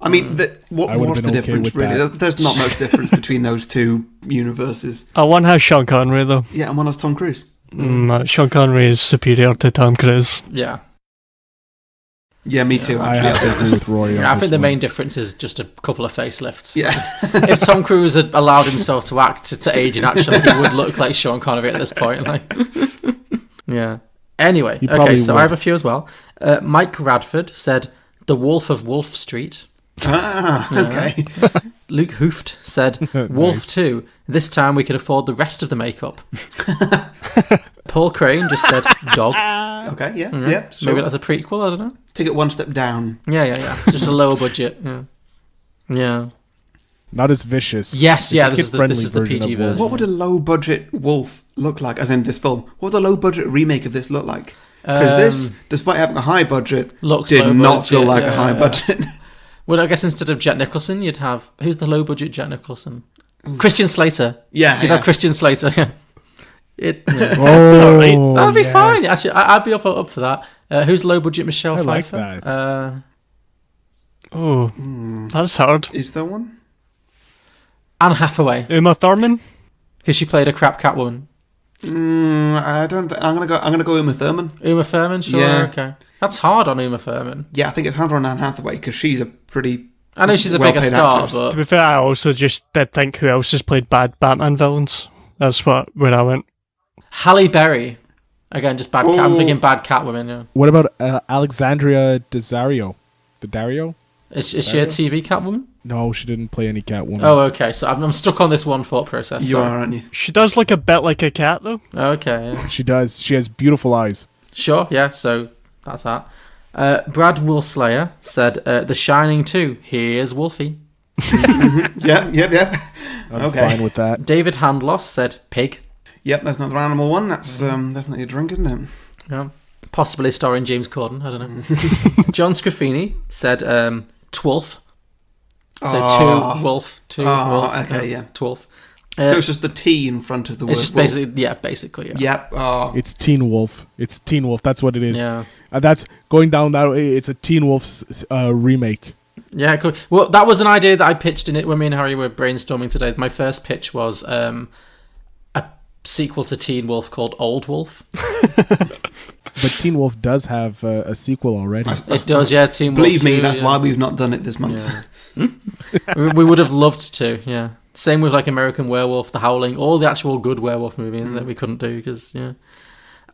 I mean, what I would've was the been okay difference, with really? that. There's not much difference between those two universes. One has Sean Connery, though. Yeah, and one has Tom Cruise. Sean Connery is superior to Tom Cruise. Yeah. Yeah, me too, I actually. have to agree with Rory. I on think this the one. main difference is just a couple of facelifts. Yeah. If Tom Cruise had allowed himself to act to age naturally, he would look like Sean Connery at this point. Like, yeah. Anyway, He okay, probably so would. I have a few as well. Mike Radford said, "The Wolf of Wolf Street." Okay. Luke Hooft said, "Wolf Nice. 2. This time we could afford the rest of the makeup." Paul Crane just said, "Dog." Okay, yeah, sure. Maybe that's a prequel, I don't know. Take it one step down. Yeah. Just a lower budget. Yeah. Not as vicious. Yes, It's yeah, a this is the kid-friendly version PG of Wolf. version. What would a low-budget wolf look like, as in this film? What would a low-budget remake of this look like? Because this, despite having a high budget, looks did low not feel budget, like a yeah, high yeah. budget. Well, I guess instead of Jack Nicholson, you'd have... Who's the low-budget Jack Nicholson? Christian Slater. Yeah, You'd yeah. have Christian Slater, yeah. Oh, That'd be yes. fine. Actually, I'd be up for that. Who's low-budget Michelle I like Pfeiffer? that. That's hard. Is there one? Anne Hathaway, Uma Thurman? because she played a crap Catwoman. I don't. I'm gonna go Uma Thurman. Uma Thurman, sure, Yeah. okay. That's hard on Uma Thurman. Yeah, I think it's harder on Anne Hathaway because she's a pretty. I know she's a bigger well-paid star, actress. but... To be fair, I also just did think who else has played bad Batman villains. That's where I went. Halle Berry. Again, just bad cat. I'm Ooh. thinking bad Catwoman, yeah. What about Alexandria Daddario? Daddario? Is she a TV Catwoman? No, she didn't play any Catwoman. Oh, okay. So I'm stuck on this one thought process. You so. are, aren't you? She does look a bit like a cat, though. Okay, yeah. She does. She has beautiful eyes. Sure, yeah, so that's that. Brad Woolslayer said, The Shining 2, here's Wolfie. Yeah. I'm Okay. fine with that. David Handloss said, Pig. Yep, that's another animal one. That's definitely a drink, isn't it? Yeah. Possibly starring James Corden, I don't know. John Scruffini said, Twolf. So Oh. two wolf. Oh, okay, yeah. Twolf. So it's just the T in front of the word. It's just wolf. basically, yeah. Yep. Oh. It's Teen Wolf. It's Teen Wolf. That's what it is. Yeah. That's going down that way. It's a Teen Wolf's remake. Yeah, cool. Well, that was an idea that I pitched in it when me and Harry were brainstorming today. My first pitch was a sequel to Teen Wolf called Old Wolf. But Teen Wolf does have a sequel already. It does, yeah. Teen Wolf. Believe me, 2, that's yeah. why we've not done it this month. Yeah. we would have loved to, yeah. Same with like American Werewolf, The Howling, all the actual good werewolf movies that we couldn't do because, yeah.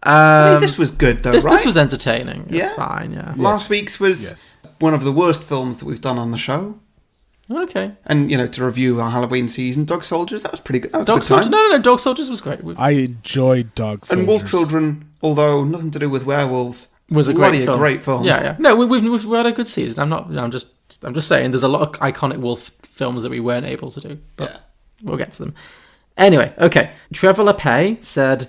I mean, this was good though, This right? was entertaining. It's Yeah. fine, yeah. Last week's was one of the worst films that we've done on the show. Okay. And, to review our Halloween season, Dog Soldiers, that was pretty good. That was Dog a good Soldiers? time. No, Dog Soldiers was great. I enjoyed Dog Soldiers. And Wolf Children, although nothing to do with werewolves, Was a bloody great film. Yeah. Yeah. No, we've had a good season. I'm just saying there's a lot of iconic wolf films that we weren't able to do. But we'll get to them. Anyway, okay. Trevor LePay said,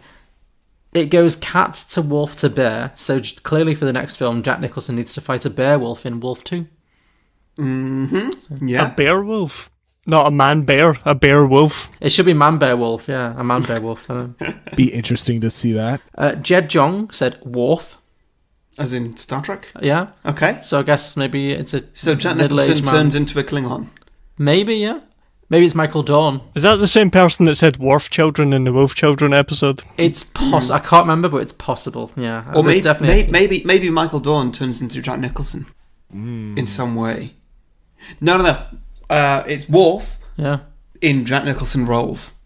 it goes cat to wolf to bear, so clearly for the next film, Jack Nicholson needs to fight a bear wolf in Wolf 2. Mm-hmm. Yeah. A bear wolf. Not a man bear, a bear wolf. It should be man bear wolf, yeah. A man bear wolf. Be interesting to see that. Jed Jong said Worf. As in Star Trek? Yeah. Okay. So I guess maybe it's a So Jack middle-aged Nicholson man. turns into a Klingon. Maybe, yeah. Maybe it's Michael Dorn. Is that the same person that said Wolf Children in the Wolf Children episode? It's possible. I can't remember, but it's possible. Yeah. Or There's definitely maybe Michael Dorn turns into Jack Nicholson in some way. No. It's Worf. Yeah. In Jack Nicholson roles.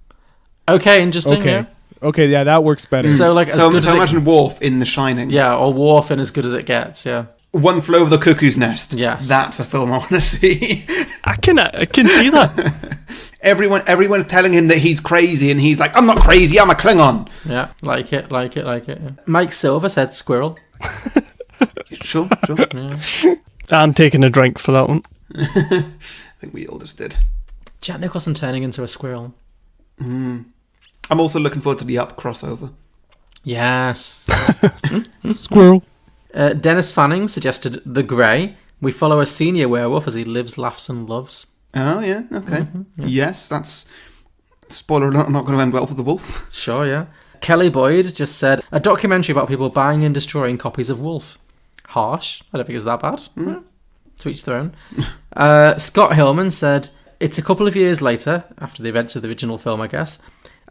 Okay, interesting. Okay. Yeah. Okay, yeah, that works better. So like, as So good as imagine Worf in The Shining. Yeah, or Worf in As Good as It Gets. Yeah. One Flew Over the Cuckoo's Nest. Yes. That's a film I want to see. I can see that. Everyone's telling him that he's crazy, and he's like, "I'm not crazy. I'm a Klingon." Yeah, like it. Yeah. Mike Silver said squirrel. Sure. I'm taking a drink for that one. I think we all just did. Jack Nicholson turning into a squirrel. I'm also looking forward to the Up crossover. Yes. Squirrel. Dennis Fanning suggested The Grey. We follow a senior werewolf as he lives, laughs and loves. Oh, yeah, okay. Yes, that's... Spoiler alert, not going to end well for the wolf. Sure, yeah. Kelly Boyd just said, a documentary about people buying and destroying copies of Wolf. Harsh. I don't think it's that bad. To each their own. Scott Hillman said, it's a couple of years later, after the events of the original film, I guess,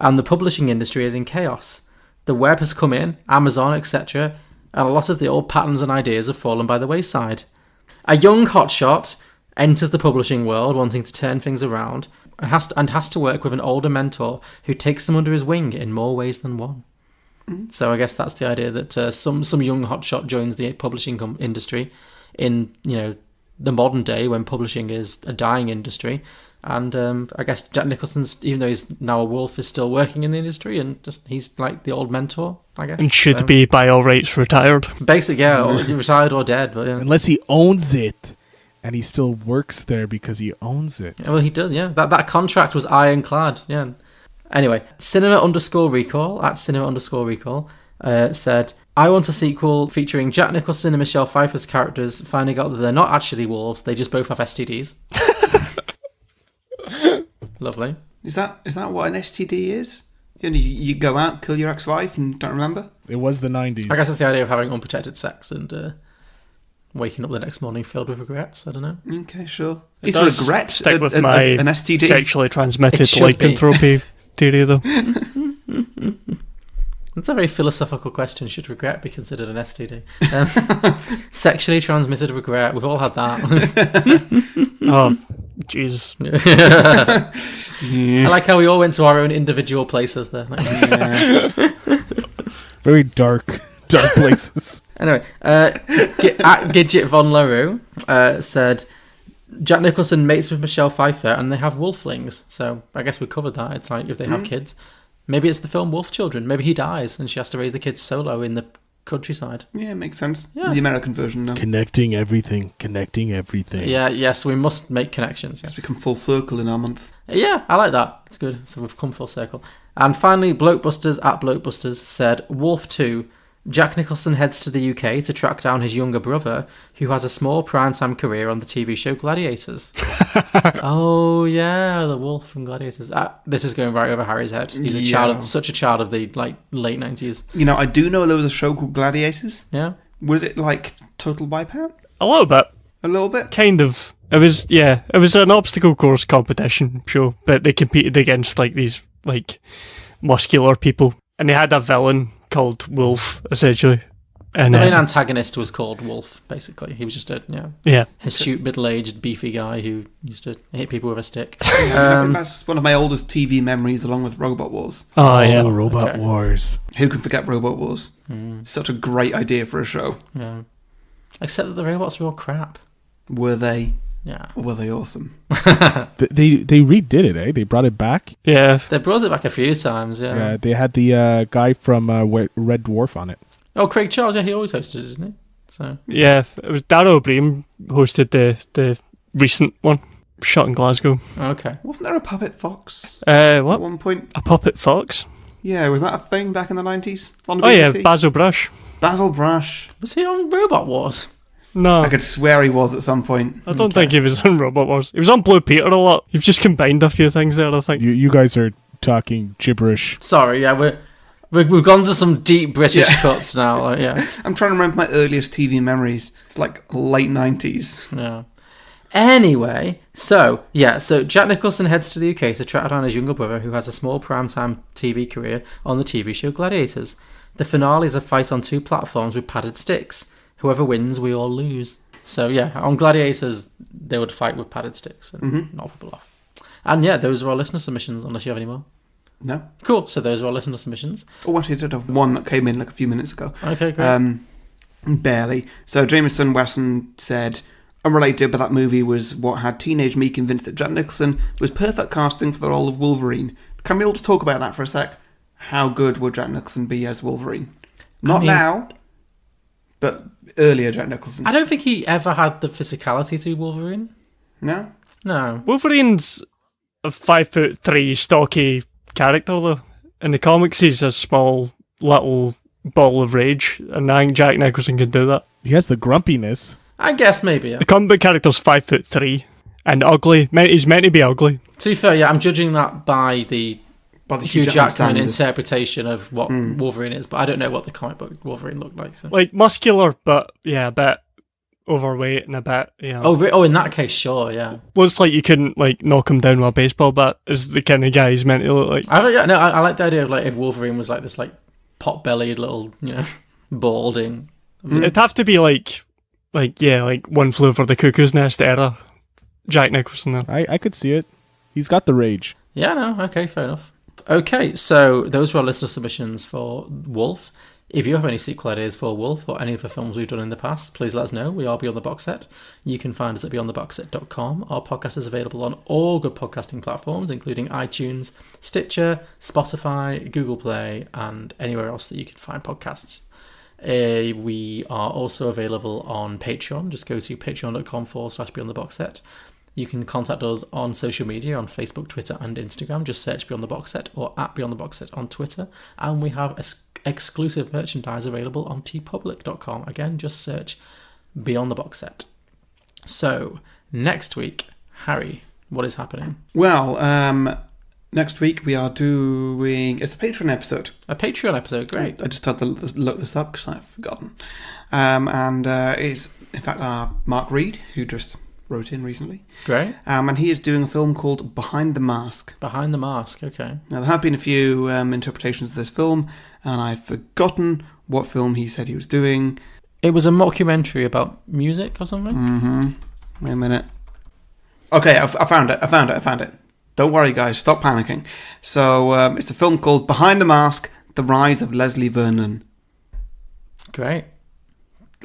and the publishing industry is in chaos. The web has come in, Amazon, etc., and a lot of the old patterns and ideas have fallen by the wayside. A young hotshot enters the publishing world wanting to turn things around and has to work with an older mentor who takes them under his wing in more ways than one. So I guess that's the idea that some young hotshot joins the publishing industry in, the modern day when publishing is a dying industry. And I guess Jack Nicholson's, even though he's now a wolf, is still working in the industry and he's like the old mentor, I guess. And should be, by all rights, retired. Basically, yeah, or retired or dead. But yeah. Unless he owns it. And he still works there because he owns it. Well, he does, yeah. That contract was ironclad, yeah. Anyway, cinema_recall, at cinema_recall, said, I want a sequel featuring Jack Nicholson and Michelle Pfeiffer's characters finding out that they're not actually wolves, they just both have STDs. Lovely. Is that what an STD is? You go out, kill your ex-wife and don't remember? It was the 90s. I guess it's the idea of having unprotected sex and waking up the next morning filled with regrets. I don't know. Okay, sure. It does regret stick with an STD? Sexually transmitted lycanthropy theory, though. That's a very philosophical question. Should regret be considered an STD? Sexually transmitted regret. We've all had that. Oh, Jesus. I like how we all went to our own individual places there. Very dark places. Anyway, at Gidget Von LaRue said, Jack Nicholson mates with Michelle Pfeiffer and they have wolflings. So I guess we covered that. It's like if they have kids. Maybe it's the film Wolf Children. Maybe he dies and she has to raise the kids solo in the countryside. Yeah, it makes sense. Yeah. The American version now. Connecting everything. Yeah, yes, we must make connections. Yes, we come full circle in our month. Yeah, I like that. It's good. So we've come full circle. And finally, Blokebusters at Blokebusters said, Wolf 2, Jack Nicholson heads to the UK to track down his younger brother, who has a small primetime career on the TV show Gladiators. Oh, yeah, the wolf from Gladiators. This is going right over Harry's head. He's a child, such a child of the late 90s. I do know there was a show called Gladiators. Yeah. Was it like Total Wipeout? A little bit. A little bit? Kind of. It was an obstacle course competition show, but they competed against these muscular people. And they had a villain called Wolf, essentially. And the main antagonist was called Wolf, basically. He was just a hirsute, middle-aged, beefy guy who used to hit people with a stick. I think that's one of my oldest TV memories, along with Robot Wars. Oh, yeah. Robot Wars. Who can forget Robot Wars? Such a great idea for a show. Yeah. Except that the robots were all crap. Were they? Yeah. Or were they awesome? They redid it, eh? They brought it back. Yeah. They brought it back a few times, yeah. Yeah, they had the guy from Red Dwarf on it. Oh, Craig Charles, yeah, he always hosted it, didn't he? So yeah, it was Darryl O'Brien hosted the recent one, shot in Glasgow. Okay. Wasn't there a Puppet Fox? What? At one point? A Puppet Fox? Yeah, was that a thing back in the 90s? On BBC? Yeah, Basil Brush. Basil Brush. Was he on Robot Wars? No. I could swear he was at some point. I don't think he was on Robot Wars. He was on Blue Peter a lot. You've just combined a few things there, I think. You guys are talking gibberish. Sorry, yeah, we've gone to some deep British cuts now. I'm trying to remember my earliest TV memories. It's like late 90s. Yeah. Anyway, so Jack Nicholson heads to the UK to track down his younger brother, who has a small primetime TV career on the TV show Gladiators. The finale is a fight on two platforms with padded sticks. Whoever wins, we all lose. So yeah, on Gladiators, they would fight with padded sticks and knock people off. And yeah, those are our listener submissions, unless you have any more. No. Cool, so those are our listener submissions. Oh, actually, I did have one that came in like a few minutes ago. Okay, great. Barely. So Jameson Wesson said, unrelated, but that movie was what had teenage me convinced that Jack Nicholson was perfect casting for the role of Wolverine. Can we all just talk about that for a sec? How good would Jack Nicholson be as Wolverine? Not now, but earlier Jack Nicholson. I don't think he ever had the physicality to Wolverine. No? No. Wolverine's a 5'3" stocky character though. In the comics, he's a small little ball of rage, and I think Jack Nicholson can do that. He has the grumpiness. I guess maybe. Yeah. The comic book character's 5'3" and ugly. He's meant to be ugly. To be fair, yeah, I'm judging that by the Hugh Jackman standard. interpretation of what Wolverine is, but I don't know what the comic book Wolverine looked like. So. Like muscular, but yeah, a bit overweight and a bit. Yeah. Oh, in that case, sure, yeah. Looks like you couldn't like knock him down with a baseball bat. Is the kind of guy he's meant to look like. I like the idea of like if Wolverine was like this like pot-bellied little, balding. It'd have to be like One Flew Over the Cuckoo's Nest era Jack Nicholson though. I could see it. He's got the rage. Yeah, no, okay, fair enough. Okay, so those were our listener submissions for Wolf. If you have any sequel ideas for Wolf or any of the films we've done in the past, please let us know. We are Beyond the Box Set. You can find us at beyondtheboxset.com. Our podcast is available on all good podcasting platforms, including iTunes, Stitcher, Spotify, Google Play, and anywhere else that you can find podcasts. We are also available on Patreon. Just go to patreon.com/beyondtheboxset. You can contact us on social media on Facebook, Twitter, and Instagram. Just search Beyond the Box Set or at Beyond the Box Set on Twitter. And we have exclusive merchandise available on tpublic.com. Again, just search Beyond the Box Set. So, next week, Harry, what is happening? Well, next week we are doing... It's a Patreon episode. A Patreon episode, great. I just had to look this up because I've forgotten. And it's, in fact, Mark Reed, who just wrote in recently. Great. And he is doing a film called Behind the Mask. Behind the Mask, okay. Now, there have been a few interpretations of this film, and I've forgotten what film he said he was doing. It was a mockumentary about music or something? Mm-hmm. Wait a minute. Okay, I found it. Don't worry, guys. Stop panicking. So, it's a film called Behind the Mask, The Rise of Leslie Vernon. Great.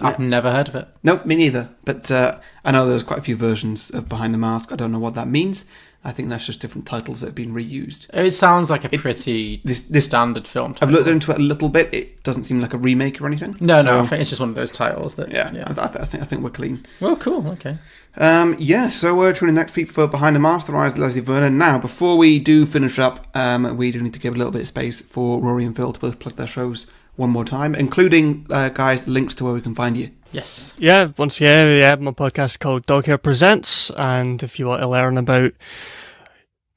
I've never heard of it. Nope, me neither. But I know there's quite a few versions of Behind the Mask. I don't know what that means. I think that's just different titles that have been reused. It sounds like a pretty standard film title. I've looked into it a little bit. It doesn't seem like a remake or anything. No, I think it's just one of those titles that... Yeah. I think we're clean. Well, cool, okay. So we're tuning next week for Behind the Mask, The Rise of Leslie Vernon. Now, before we do finish up, we do need to give a little bit of space for Rory and Phil to both plug their shows one more time, including, guys, links to where we can find you. Yes. Yeah, once again, my podcast is called Doghair Presents, and if you want to learn about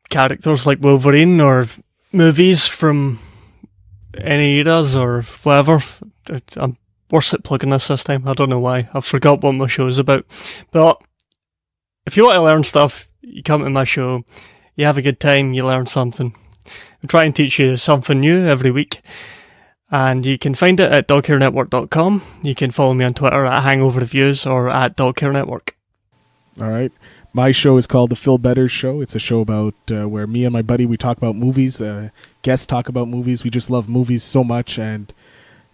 characters like Wolverine or movies from any eras or whatever, I'm worse at plugging this time. I don't know why. I forgot what my show is about. But if you want to learn stuff, you come to my show, you have a good time, you learn something. I try and teach you something new every week. And you can find it at doghairnetwork.com. You can follow me on Twitter at Hangover Reviews or at Doghair Network. All right. My show is called The Phil Betters Show. It's a show about where me and my buddy, we talk about movies. Guests talk about movies. We just love movies so much. And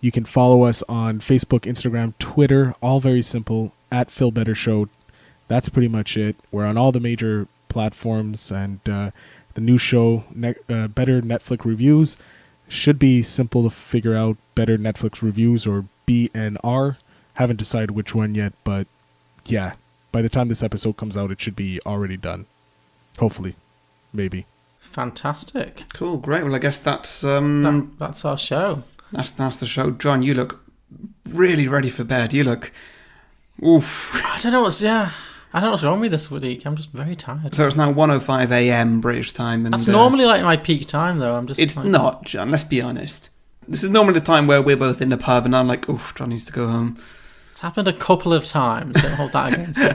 you can follow us on Facebook, Instagram, Twitter. All very simple, at Phil Betters Show. That's pretty much it. We're on all the major platforms. And the new show, Better Netflix Reviews, should be simple to figure out. Better Netflix Reviews or BNR. Haven't decided which one yet, but yeah. By the time this episode comes out, it should be already done. Hopefully. Maybe. Fantastic. Cool, great. Well, I guess that's... that's our show. That's the show. John, you look really ready for bed. You look... Oof. I don't know what's wrong with this week. I'm just very tired. So it's now 1:05 a.m. British time. And that's normally like my peak time, though. It's not, John. Let's be honest. This is normally the time where we're both in the pub and I'm like, oof, John needs to go home. It's happened a couple of times. Don't hold that against me.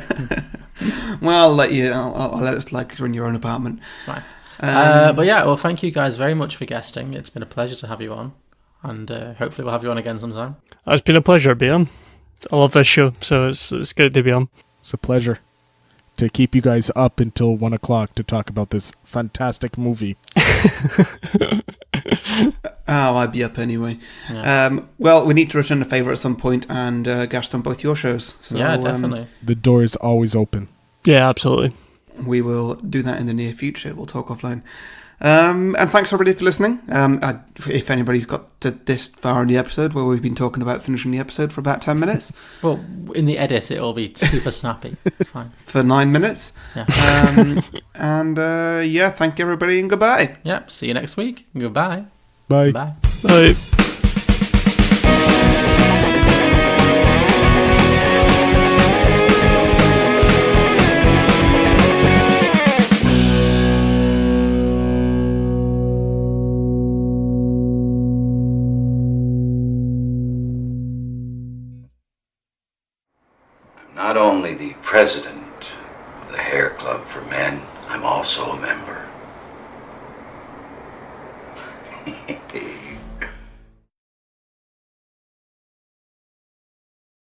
Well, I'll let you. I'll let it slide because you're in your own apartment. Fine. But yeah, well, thank you guys very much for guesting. It's been a pleasure to have you on. And hopefully we'll have you on again sometime. It's been a pleasure being on. I love this show, so it's good to be on. It's a pleasure to keep you guys up until 1 o'clock to talk about this fantastic movie. I'd be up anyway. Yeah. Well, we need to return a favour at some point and guest on both your shows. So, yeah, definitely. The door is always open. Yeah, absolutely. We will do that in the near future. We'll talk offline. And thanks everybody for listening. If anybody's got to this far in the episode where we've been talking about finishing the episode for about 10 minutes. Well, in the edit, it'll be super snappy. Fine. For 9 minutes. Yeah. Thank you everybody and goodbye. Yep, see you next week. Goodbye. Bye. Bye. Bye. Not only the president of the Hair Club for Men, I'm also a member.